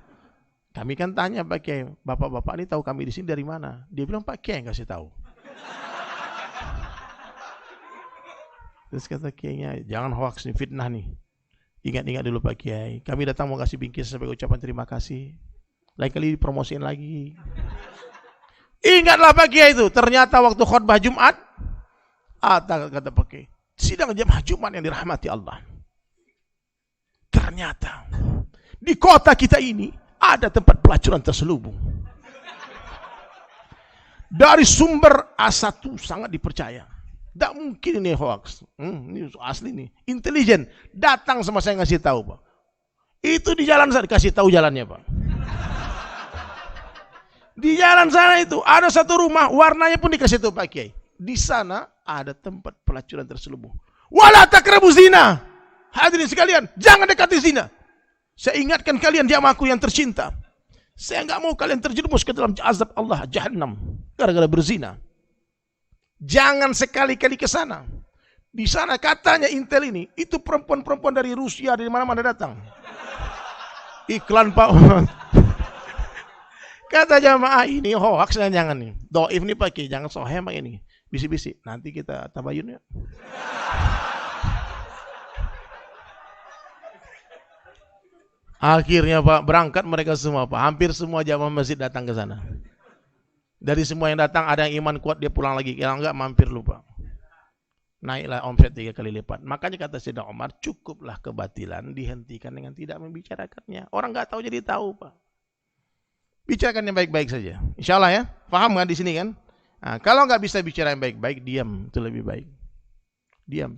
Kami kan tanya Pak Kiai, bapak-bapak ini tahu kami di sini dari mana? Dia bilang Pak Kiai yang kasih tahu. Terus kata Kiainya, jangan hoax nih, fitnah nih. Ingat-ingat dulu Pak Kiai, kami datang mau kasih bingkisan sebagai ucapan terima kasih. Lain kali dipromosiin lagi. Ingatlah Pak Kiai itu, ternyata waktu khutbah Jumat, kata Pak Kiai, sidang jamaah Jumat yang dirahmati Allah. Ternyata di kota kita ini ada tempat pelacuran terselubung. Dari sumber A1 sangat dipercaya. Tidak mungkin ini hoax. Ini asli nih. Intelijen. Datang sama saya ngasih tahu Pak. Itu di jalan sana dikasih tahu jalannya Pak. Di jalan sana itu ada satu rumah, warnanya pun dikasih tahu Pak Kiai. Di sana ada tempat pelacuran terselubung. Wala taqrabu zina. Hadirin sekalian, jangan dekati zina. Saya ingatkan kalian jamaahku yang tercinta. Saya enggak mau kalian terjerumus ke dalam azab Allah Jahannam gara-gara berzina. Jangan sekali-kali ke sana. Di sana katanya Intel ini itu perempuan-perempuan dari Rusia dari mana-mana datang. Iklan Pak. Kata jamaah ini hoax, jangan nih. Doif nih Pak Ki, jangan sohem ini. Bisi-bisi, nanti kita tabayun ya. Akhirnya Pak, berangkat mereka semua Pak. Hampir semua jamaah masjid datang ke sana. Dari semua yang datang ada yang iman kuat dia pulang lagi. Kalau enggak mampir lupa. Naiklah omset 3 kali lipat. Makanya kata Sayyidina Umar, cukuplah kebatilan dihentikan dengan tidak membicarakannya. Orang enggak tahu jadi tahu Pak. Bicarakan yang baik-baik saja. Insya Allah ya. Paham kan di sini kan? Nah, kalau enggak bisa bicara yang baik-baik, diam. Itu lebih baik. Diam.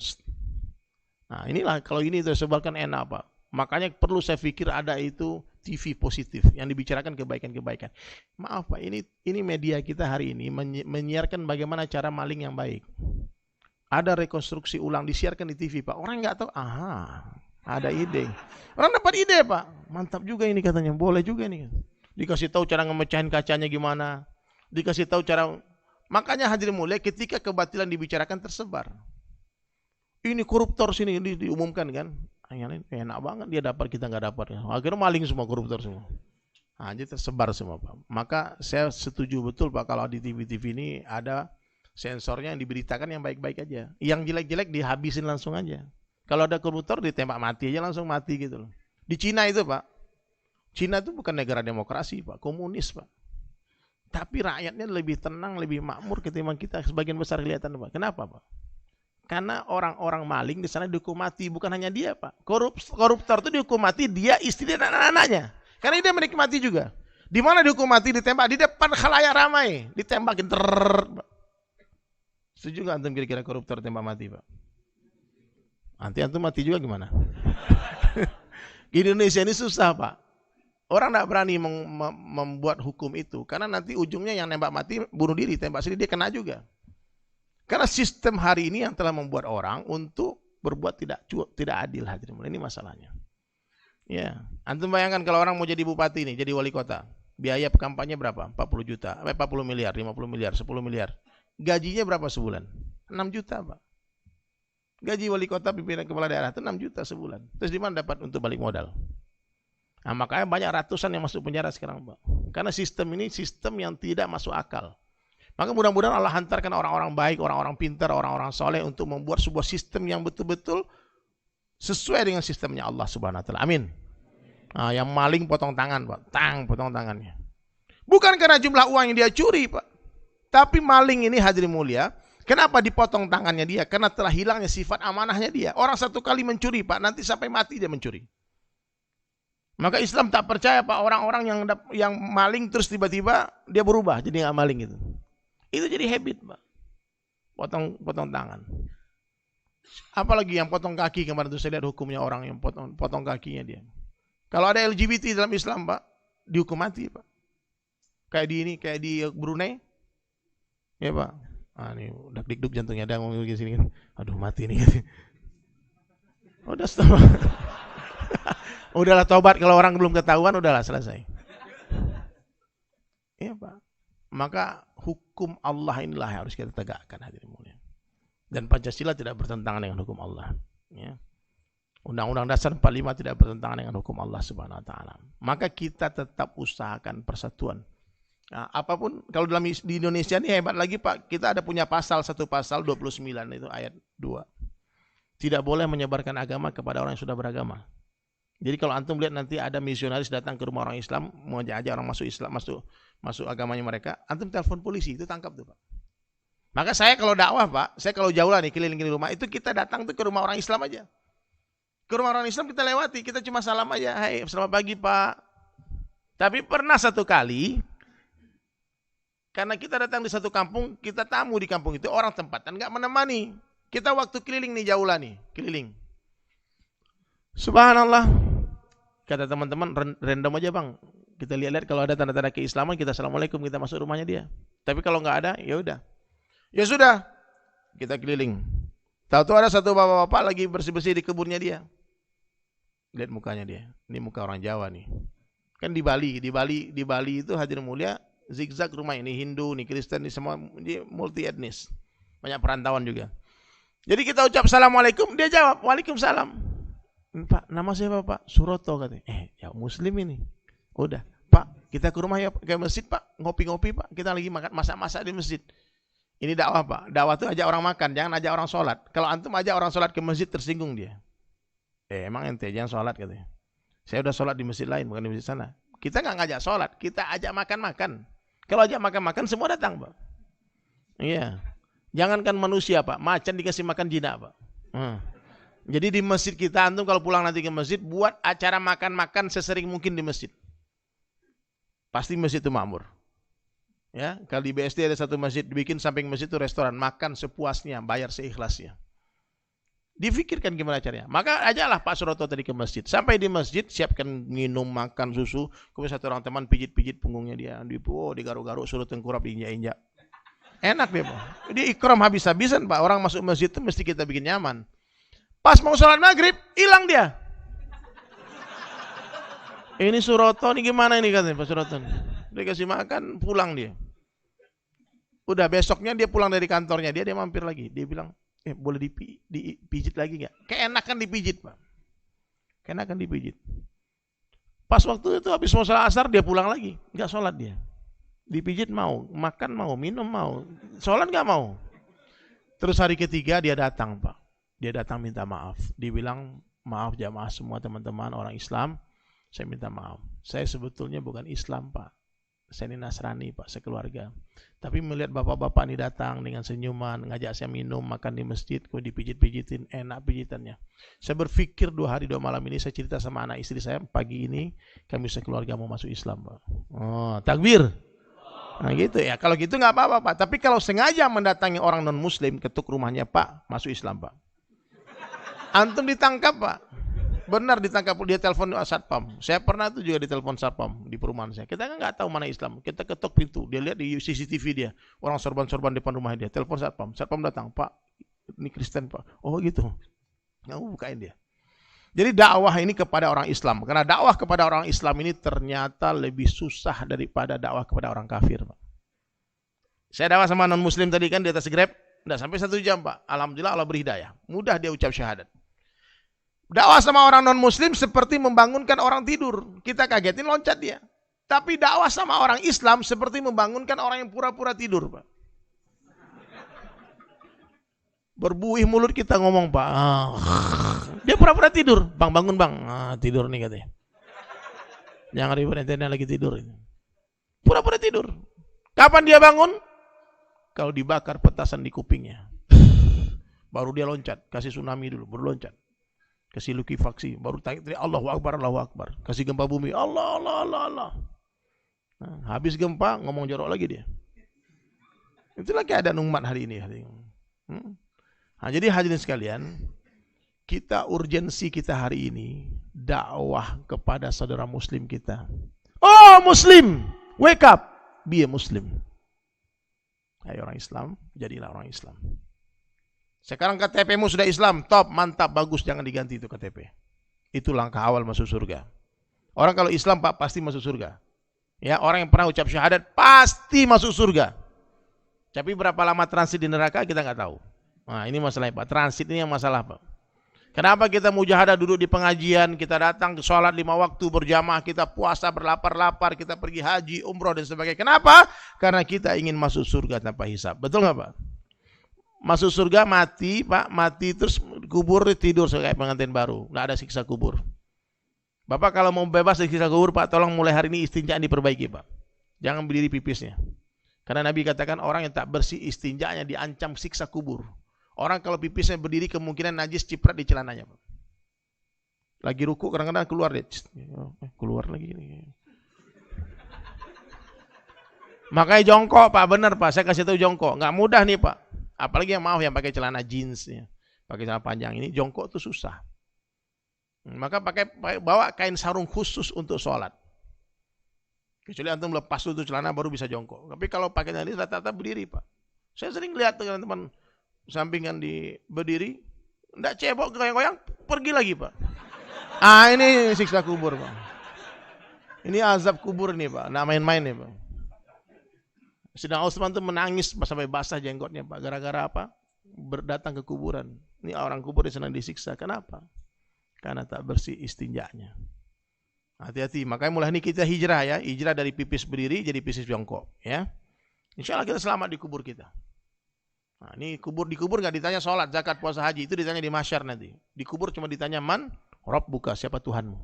Nah inilah kalau ini tersebarkan enak Pak. Makanya perlu saya pikir ada itu TV positif yang dibicarakan kebaikan-kebaikan. Maaf Pak, ini media kita hari ini menyiarkan bagaimana cara maling yang baik. Ada rekonstruksi ulang disiarkan di TV Pak. Orang nggak tahu, ada ide. Orang dapat ide Pak. Mantap juga ini katanya, boleh juga nih. Dikasih tahu cara ngemecahin kacanya gimana. Dikasih tahu cara. Makanya hadirin mulia ketika kebatilan dibicarakan tersebar. Ini koruptor sini diumumkan kan. Enak banget dia dapat, kita nggak dapat. Akhirnya maling semua, koruptor semua. Nah, jadi tersebar semua Pak. Maka saya setuju betul Pak kalau di TV-TV ini ada sensornya yang diberitakan yang baik-baik aja. Yang jelek-jelek dihabisin langsung aja. Kalau ada koruptor ditembak mati aja, langsung mati gitu loh. Di Cina itu Pak. Cina itu bukan negara demokrasi Pak, komunis Pak. Tapi rakyatnya lebih tenang, lebih makmur ketimbang kita sebagian besar kelihatan Pak. Kenapa Pak? Karena orang-orang maling di sana dihukum mati, bukan hanya dia Pak. Koruptor itu dihukum mati dia, istri dan anak-anaknya. Karena dia menikmati juga. Di mana dihukum mati? Ditembak di depan khalayak ramai, ditembakin Setuju nggak antum kira-kira koruptor tembak mati Pak? Nanti antum mati juga gimana? Di Indonesia ini susah Pak. Orang tidak berani membuat hukum itu karena nanti ujungnya yang nembak mati bunuh diri, tembak sendiri dia kena juga. Karena sistem hari ini yang telah membuat orang untuk berbuat tidak adil hadirin. Ini masalahnya. Ya, antum bayangkan kalau orang mau jadi bupati nih, jadi wali kota, biaya kampanye berapa? 40 juta, 40 miliar, 50 miliar, 10 miliar. Gajinya berapa sebulan? 6 juta Pak. Gaji wali kota pimpinan kepala daerah itu 6 juta sebulan. Terus di mana dapat untuk balik modal? Nah, makanya banyak ratusan yang masuk penjara sekarang Pak. Karena sistem ini sistem yang tidak masuk akal. Maka mudah-mudahan Allah hantarkan orang-orang baik, orang-orang pintar, orang-orang soleh untuk membuat sebuah sistem yang betul-betul sesuai dengan sistemnya Allah Subhanahu wa taala. Amin. Nah, yang maling potong tangan, Pak. Potong tangannya. Bukan karena jumlah uang yang dia curi, Pak. Tapi maling ini hadirin mulia, kenapa dipotong tangannya dia? Karena telah hilangnya sifat amanahnya dia. Orang satu kali mencuri, Pak, nanti sampai mati dia mencuri. Maka Islam tak percaya, Pak, orang-orang yang maling terus tiba-tiba dia berubah jadi nggak maling gitu. Itu jadi habit, Pak. Potong tangan. Apalagi yang potong kaki, kemarin itu saya lihat hukumnya orang yang potong kakinya dia. Kalau ada LGBT dalam Islam, Pak, dihukum mati, Pak. Kayak di Brunei. Ya, Pak. Ini dak-dikduk jantungnya ada ngomong di sini kan. Aduh, mati nih. Udah stop. Udahlah tobat, kalau orang belum ketahuan udahlah selesai. Iya, Pak. Maka hukum Allah inilah yang harus kita tegakkan, hadirin mulia. Dan Pancasila tidak bertentangan dengan hukum Allah. Ya. Undang-Undang Dasar 45 tidak bertentangan dengan hukum Allah Subhanahu wa taala. Maka kita tetap usahakan persatuan. Nah, apapun, kalau di Indonesia ini hebat lagi, Pak, kita ada punya satu pasal 29 itu ayat 2. Tidak boleh menyebarkan agama kepada orang yang sudah beragama. Jadi kalau antum lihat nanti ada misionaris datang ke rumah orang Islam, mau ajak orang masuk Islam, masuk agamanya mereka, antum telepon polisi, itu tangkap tuh, Pak. Maka saya kalau dakwah, Pak, saya kalau jauh lah nih keliling-keliling rumah, itu kita datang tuh ke rumah orang Islam aja. Ke rumah orang Islam kita lewati, kita cuma salam aja, "Hai, selamat pagi, Pak." Tapi pernah satu kali, karena kita datang di satu kampung, kita tamu di kampung itu, orang tempatan nggak menemani. Kita waktu keliling nih, jauh lah nih, keliling. Subhanallah, kata teman-teman, random aja, Bang. Kita lihat-lihat kalau ada tanda-tanda keislaman, kita assalamualaikum, kita masuk rumahnya dia. Tapi kalau nggak ada, ya udah. Ya sudah, kita keliling. Tahu-tahu ada satu bapak-bapak lagi bersih-bersih di kebunnya dia. Lihat mukanya dia. Ini muka orang Jawa nih. Kan di Bali itu hadirin mulia, zigzag rumah ini, Hindu, nih Kristen, nih semua, ini multi etnis. Banyak perantauan juga. Jadi kita ucap assalamualaikum, dia jawab waalaikumsalam. "Pak, nama saya Pak Suroto," katanya. Ya Muslim ini. Udah, Pak, kita ke rumah ya, ke masjid, Pak, ngopi-ngopi, Pak. Kita lagi masak-masak di masjid. Ini dakwah, Pak. Dakwah itu ajak orang makan, jangan ajak orang sholat. Kalau antum ajak orang sholat ke masjid, tersinggung dia. Emang ente jangan sholat, katanya. Saya udah sholat di masjid lain, bukan di masjid sana. Kita nggak ngajak sholat, kita ajak makan-makan. Kalau ajak makan-makan, semua datang, Pak. Iya. Jangankan manusia, Pak, macan dikasih makan jinak, Pak. Jadi di masjid kita, antum kalau pulang nanti ke masjid, buat acara makan-makan sesering mungkin di masjid. Pasti masjid itu makmur. Ya, kalau di BSD ada satu masjid, dibikin samping masjid itu restoran, makan sepuasnya, bayar seikhlasnya. Difikirkan gimana caranya. Maka ajaklah Pak Suroto tadi ke masjid. Sampai di masjid, siapkan minum, makan, susu. Kemudian satu orang teman pijit-pijit punggungnya dia. Digaruk-garuk, suruh tengkurap, diinjak-injak. Enak dia, Pak. Dia ikram habis-habisan, Pak. Orang masuk masjid itu mesti kita bikin nyaman. Pas mau sholat maghrib, hilang dia. Ini Suroto, ini gimana ini katanya Pak Suroto. Dia kasih makan, pulang dia. Udah besoknya dia pulang dari kantornya, dia mampir lagi. Dia bilang, boleh dipijit lagi nggak? Keenakan dipijit, Pak. Keenakan dipijit. Pas waktu itu habis mau sholat asar, dia pulang lagi. Nggak sholat dia. Dipijit mau, makan mau, minum mau. Sholat nggak mau. Terus hari ketiga dia datang, Pak. Dia datang minta maaf. Dia bilang, "Maaf jamaah semua teman-teman orang Islam, saya minta maaf. Saya sebetulnya bukan Islam, Pak. Saya ini Nasrani, Pak, sekeluarga. Tapi melihat bapak-bapak ini datang dengan senyuman, ngajak saya minum, makan di masjid, kemudian dipijit-pijitin, enak pijitannya. Saya berpikir 2 hari 2 malam ini, saya cerita sama anak istri saya, pagi ini kami sekeluarga mau masuk Islam, Pak." Oh, takbir. Nah gitu ya, kalau gitu nggak apa-apa, Pak. Tapi kalau sengaja mendatangi orang non-muslim, ketuk rumahnya, "Pak, masuk Islam, Pak." Antum ditangkap, Pak. Benar ditangkap, dia telepon satpam. Saya pernah itu juga ditelepon satpam di perumahan saya. Kita kan nggak tahu mana Islam. Kita ketok pintu, dia lihat di CCTV dia, orang sorban-sorban depan rumahnya dia. Telepon satpam, satpam datang, "Pak, ini Kristen, Pak." Oh gitu. Nggak bukain dia. Jadi dakwah ini kepada orang Islam. Karena dakwah kepada orang Islam ini ternyata lebih susah daripada dakwah kepada orang kafir, Pak. Saya dakwah sama non-muslim tadi kan di atas Grab, nggak sampai 1 jam, Pak. Alhamdulillah Allah berhidayah. Mudah dia ucap syahadat. Dakwah sama orang non-muslim seperti membangunkan orang tidur. Kita kagetin, loncat dia. Tapi dakwah sama orang Islam seperti membangunkan orang yang pura-pura tidur, Pak. Berbuih mulut kita ngomong, Pak. Dia pura-pura tidur. Bang, bangun bang. Tidur nih katanya. Jangan ribut, ente lagi tidur. Pura-pura tidur. Kapan dia bangun? Kalau dibakar petasan di kupingnya. Baru dia loncat. Kasih tsunami dulu, baru loncat. Kasih likuifaksi, baru tanya Allahu Akbar, Allahu Akbar. Kasih gempa bumi, Allah, Allah, Allah, Allah. Nah, habis gempa, ngomong jorok lagi dia. Itulah keadaan umat hari ini. Nah, jadi hadirin sekalian, urgensi kita hari ini dakwah kepada saudara muslim kita. Oh muslim, wake up, be a muslim. Hai orang Islam, jadilah orang Islam. Sekarang KTP-mu sudah Islam, top, mantap, bagus, jangan diganti itu KTP. Itu langkah awal masuk surga. Orang kalau Islam Pak pasti masuk surga. Ya, orang yang pernah ucap syahadat pasti masuk surga. Tapi berapa lama transit di neraka kita nggak tahu. Nah, ini masalahnya Pak. Transit ini yang masalah Pak. Kenapa kita mujahadah duduk di pengajian, kita datang ke sholat 5 waktu berjamaah, kita puasa berlapar-lapar, kita pergi haji, umroh dan sebagainya. Kenapa? Karena kita ingin masuk surga tanpa hisab. Betul nggak Pak? Masuk surga mati Pak, mati terus kubur tidur kayak pengantin baru. Nggak ada siksa kubur. Bapak kalau mau bebas dari siksa kubur Pak, tolong mulai hari ini istinjaan diperbaiki Pak. Jangan berdiri pipisnya. Karena Nabi katakan orang yang tak bersih istinjanya diancam siksa kubur. Orang kalau pipisnya berdiri kemungkinan najis ciprat di celananya Pak. Lagi ruku kadang-kadang keluar dia. Keluar lagi. Makanya jongkok Pak, benar Pak. Saya kasih tahu jongkok. Nggak mudah nih Pak. Apalagi yang yang pakai celana jeans, ya. Pakai celana panjang ini jongkok itu susah. Maka bawa kain sarung khusus untuk sholat. Kecuali antum lepas itu celana baru bisa jongkok. Tapi kalau pakai ini rata-rata berdiri Pak. Saya sering lihat teman-teman sampingan di berdiri, enggak cebok goyang-goyang, pergi lagi Pak. Ini siksa kubur Pak. Ini azab kubur nih Pak, nggak main-main nih Pak. Sidang Utsman tuh menangis sampai basah jenggotnya Pak. Gara-gara apa? Berdatang ke kuburan. Ini orang kubur yang sedang disiksa. Kenapa? Karena tak bersih istinjanya. Hati-hati. Makanya mulai ini kita hijrah ya. Hijrah dari pipis berdiri jadi pipis jongkok. Ya. Insya Allah kita selamat di kubur kita. Nah, ini di kubur nggak ditanya sholat, zakat, puasa, haji. Itu ditanya di mahsyar nanti. Di kubur cuma ditanya man, Rabbuka, siapa Tuhanmu.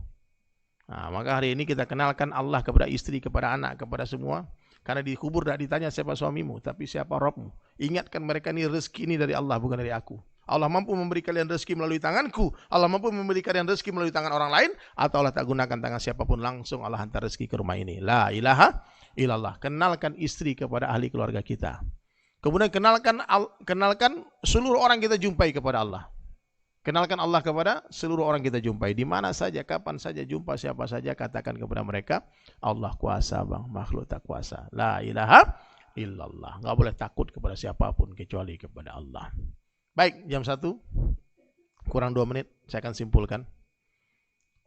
Nah, maka hari ini kita kenalkan Allah kepada istri, kepada anak, kepada semua. Karena di kubur tidak ditanya siapa suamimu, tapi siapa Rabbmu. Ingatkan mereka ini rezeki ini dari Allah, bukan dari aku. Allah mampu memberi kalian rezeki melalui tanganku. Allah mampu memberi kalian rezeki melalui tangan orang lain. Atau Allah tak gunakan tangan siapapun, langsung Allah hantar rezeki ke rumah ini. La ilaha illallah. Kenalkan istri kepada ahli keluarga kita. Kemudian kenalkan seluruh orang kita jumpai kepada Allah. Kenalkan Allah kepada seluruh orang kita jumpai. Di mana saja, kapan saja, jumpa siapa saja, katakan kepada mereka, Allah kuasa bang, makhluk tak kuasa. La ilaha illallah. Nggak boleh takut kepada siapapun kecuali kepada Allah. Baik, jam 1, kurang 2 menit, saya akan simpulkan.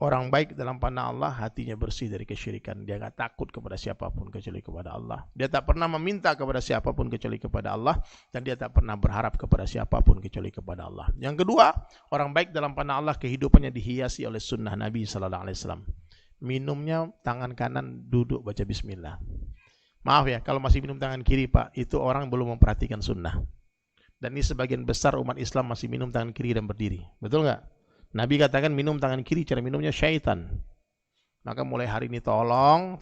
Orang baik dalam pandang Allah, hatinya bersih dari kesyirikan. Dia nggak takut kepada siapapun kecuali kepada Allah. Dia tak pernah meminta kepada siapapun kecuali kepada Allah. Dan dia tak pernah berharap kepada siapapun kecuali kepada Allah. Yang kedua, orang baik dalam pandang Allah, kehidupannya dihiasi oleh sunnah Nabi SAW. Minumnya tangan kanan, duduk baca bismillah. Maaf ya, kalau masih minum tangan kiri Pak, itu orang belum memperhatikan sunnah. Dan ini sebagian besar umat Islam masih minum tangan kiri dan berdiri. Betul nggak? Nabi katakan minum tangan kiri, cara minumnya syaitan. Maka mulai hari ini tolong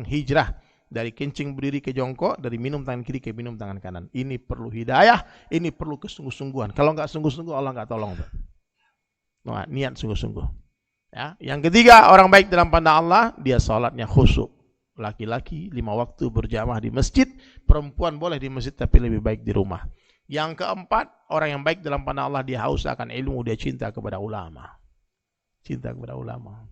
hijrah. Dari kencing berdiri ke jongkok, dari minum tangan kiri ke minum tangan kanan. Ini perlu hidayah, ini perlu kesungguh-sungguhan. Kalau nggak sungguh-sungguh, Allah nggak tolong. Nah, niat sungguh-sungguh. Ya. Yang ketiga, orang baik dalam pandang Allah, dia sholatnya khusyuk. Laki-laki 5 waktu berjamaah di masjid, perempuan boleh di masjid tapi lebih baik di rumah. Yang keempat, orang yang baik dalam pandang Allah, dia haus akan ilmu, dia cinta kepada ulama. Cinta kepada ulama.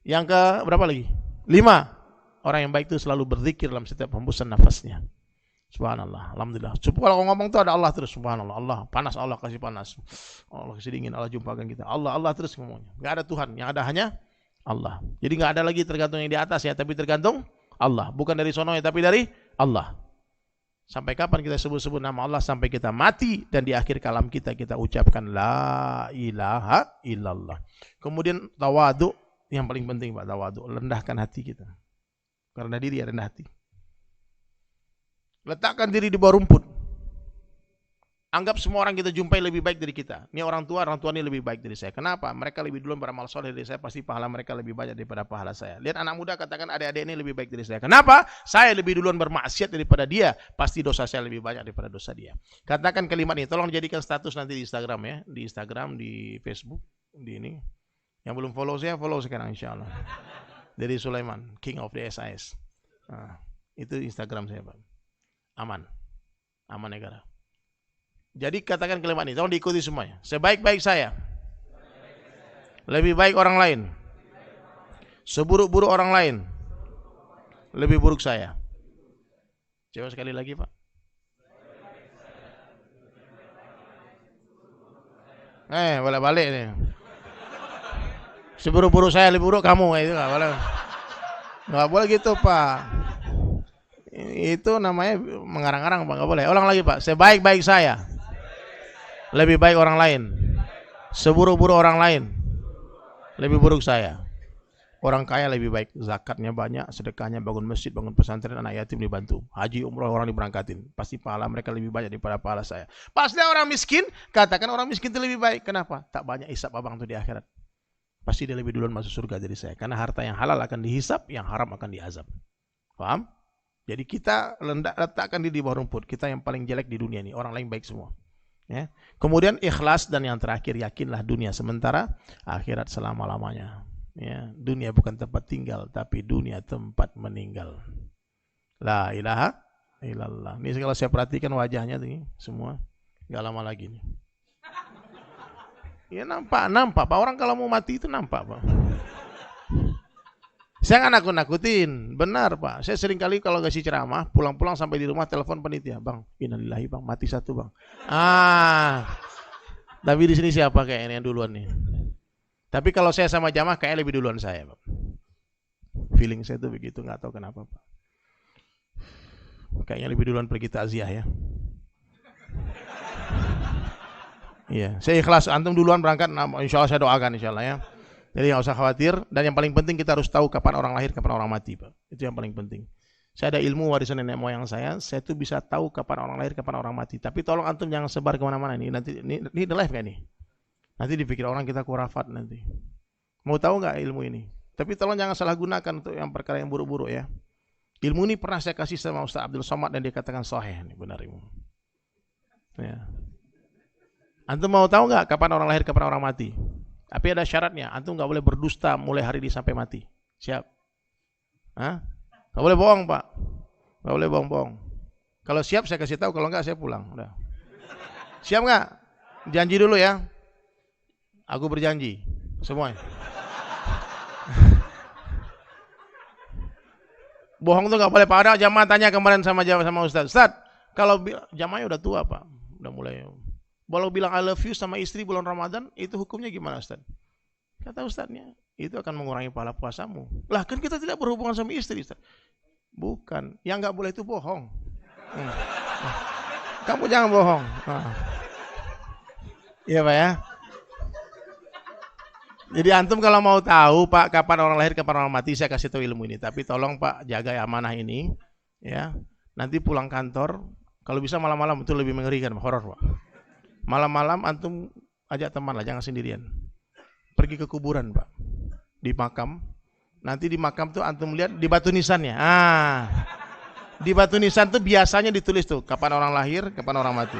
Yang ke berapa lagi? 5, orang yang baik itu selalu berzikir dalam setiap hembusan nafasnya. Subhanallah, alhamdulillah. Kalau ngomong itu ada Allah terus, subhanallah. Allah panas, Allah kasih panas. Allah kasih dingin, Allah jumpakan kita. Allah terus ngomongnya. Enggak ada Tuhan, yang ada hanya Allah. Jadi enggak ada lagi tergantung yang di atas ya, tapi tergantung Allah. Bukan dari sononya, tapi dari Allah. Sampai kapan kita sebut-sebut nama Allah? Sampai kita mati dan di akhir kalam kita ucapkan la ilaha illallah. Kemudian tawadu, yang paling penting Pak, tawadu, rendahkan hati kita. Karena diri rendah hati. Letakkan diri di bawah rumput. Anggap semua orang kita jumpai lebih baik dari kita. Ini orang tua ini lebih baik dari saya. Kenapa? Mereka lebih duluan beramal soleh dari saya, pasti pahala mereka lebih banyak daripada pahala saya. Lihat anak muda katakan adik-adik ini lebih baik dari saya. Kenapa? Saya lebih duluan bermaksiat daripada dia, pasti dosa saya lebih banyak daripada dosa dia. Katakan kalimat ini, tolong jadikan status nanti di Instagram ya, di Instagram, di Facebook, di ini. Yang belum follow saya, follow sekarang insya Allah. Dari Sulaiman, King of the SIS. Nah, itu Instagram saya Pak. Aman negara. Jadi katakan kalimat ini, tolong diikuti semuanya. Sebaik-baik saya, lebih baik orang lain. Seburuk-buruk orang lain, lebih buruk saya. Coba sekali lagi Pak. Balik-balik nih. Seburuk-buruk saya, lebih buruk kamu. Itu nggak boleh. Nggak boleh gitu Pak. Itu namanya mengarang-arang Pak, nggak boleh. Ulang lagi Pak. Sebaik-baik saya, lebih baik orang lain. Seburuk-buruk orang lain, lebih buruk saya. Orang kaya lebih baik, zakatnya banyak, sedekahnya, bangun masjid, bangun pesantren, anak yatim dibantu, haji umroh orang diberangkatin, pasti pahala mereka lebih banyak daripada pahala saya. Pasti orang miskin, katakan orang miskin itu lebih baik. Kenapa? Tak banyak hisap abang itu di akhirat. Pasti dia lebih duluan masuk surga dari saya. Karena harta yang halal akan dihisap, yang haram akan diazab. Paham? Jadi kita letakkan di bawah rumput. Kita yang paling jelek di dunia ini, orang lain baik semua. Ya. Kemudian ikhlas, dan yang terakhir yakinlah dunia sementara, akhirat selama-lamanya. Ya. Dunia bukan tempat tinggal, tapi dunia tempat meninggal. La ilaha illallah. Ini kalau saya perhatikan wajahnya nih semua, nggak lama lagi nih. Ya nampak Pak. Orang kalau mau mati itu nampak Pak. Saya nggak nakut-nakutin, benar Pak. Saya sering kali kalau kasih ceramah, pulang-pulang sampai di rumah telepon panitia, Bang, innalillahi Bang, mati satu Bang. Tapi di sini siapa kayak ini yang duluan nih? Tapi kalau saya sama jamaah kayak lebih duluan saya Pak. Feeling saya tuh begitu, nggak tahu kenapa Pak. Kayaknya lebih duluan pergi takziah ya. Iya, saya ikhlas. Antum duluan berangkat, insya Allah saya doakan insya Allah ya. Jadi nggak usah khawatir. Dan yang paling penting kita harus tahu kapan orang lahir, kapan orang mati Pak. Itu yang paling penting. Saya ada ilmu warisan nenek moyang saya tuh bisa tahu kapan orang lahir, kapan orang mati. Tapi tolong antum jangan sebar kemana-mana nih. Nanti ini live kan nih. Nanti dipikir orang kita kurafat nanti. Mau tahu nggak ilmu ini? Tapi tolong jangan salah gunakan untuk yang perkara yang buruk-buruk ya. Ilmu ini pernah saya kasih sama Ustaz Abdul Somad dan dia katakan sahih, ini benar ilmu. Ya. Antum mau tahu nggak kapan orang lahir, kapan orang mati? Tapi ada syaratnya, antum nggak boleh berdusta mulai hari ini sampai mati. Siap? Nggak boleh bohong Pak. Nggak boleh bohong-bohong. Kalau siap saya kasih tahu, kalau nggak saya pulang. Udah. Siap nggak? Janji dulu ya. Aku berjanji, semuanya. Bohong tuh nggak boleh. Padahal jamaah tanya kemarin sama Ustaz. Ustaz, kalau jamaahnya udah tua Pak, udah mulai. Kalau bilang I love you sama istri bulan Ramadan, itu hukumnya gimana Ustaz? Kata Ustaznya, itu akan mengurangi pahala puasamu. Lah kan kita tidak berhubungan sama istri Ustaz. Bukan, yang nggak boleh itu bohong. Kamu jangan bohong. Iya Pak ya. Jadi antum kalau mau tahu Pak kapan orang lahir, kapan orang mati, saya kasih tahu ilmu ini. Tapi tolong Pak jaga amanah ini, ya. Nanti pulang kantor, kalau bisa malam-malam itu lebih mengerikan, horor Pak. Malam-malam antum ajak teman lah, jangan sendirian. Pergi ke kuburan Pak, di makam. Nanti di makam tuh antum lihat di batu nisannya. Di batu nisan tuh biasanya ditulis tuh kapan orang lahir, kapan orang mati.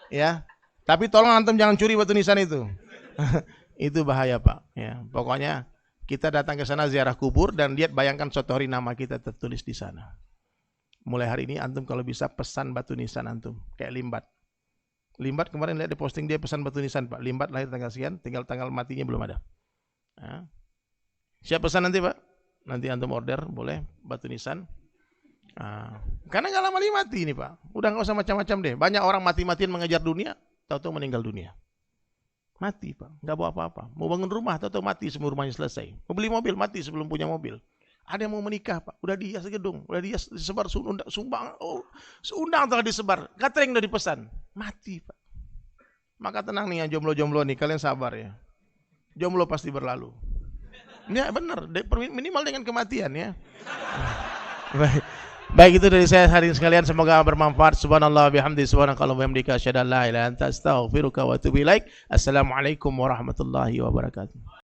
Ya. Tapi tolong antum jangan curi batu nisan itu. Itu bahaya Pak. Ya. Pokoknya kita datang ke sana ziarah kubur dan lihat, bayangkan suatu hari nama kita tertulis di sana. Mulai hari ini antum kalau bisa pesan batu nisan antum kayak Limbat. Limbat kemarin lihat di posting dia pesan batu nisan Pak. Limbat lahir tanggal sekian, tinggal tanggal matinya belum ada. Ya. Siap pesan nanti Pak. Nanti antum order boleh batu nisan. Karena nggak lama lagi mati ini Pak. Udah nggak usah macam-macam deh. Banyak orang mati-matian mengejar dunia, tahu-tahu meninggal dunia. Mati Pak, nggak bawa apa-apa. Mau bangun rumah, tahu-tahu mati sebelum rumahnya selesai. Mau beli mobil, mati sebelum punya mobil. Ada yang mau menikah Pak, udah dihias gedung, udah dihias, disebar sumbang, undang telah disebar, catering udah dipesan, mati Pak. Maka tenang nih yang jomblo-jomblo nih, kalian sabar ya. Jomblo pasti berlalu. Ya benar, minimal dengan kematian ya. Baik. Baik, itu dari saya hadirin sekalian, semoga bermanfaat. Subhanallah bihamdi, subhanakallah bihamdika, asyhadu an la ilaha illa anta astaghfiruka wa atubu ilaik. Assalamualaikum warahmatullahi wabarakatuh.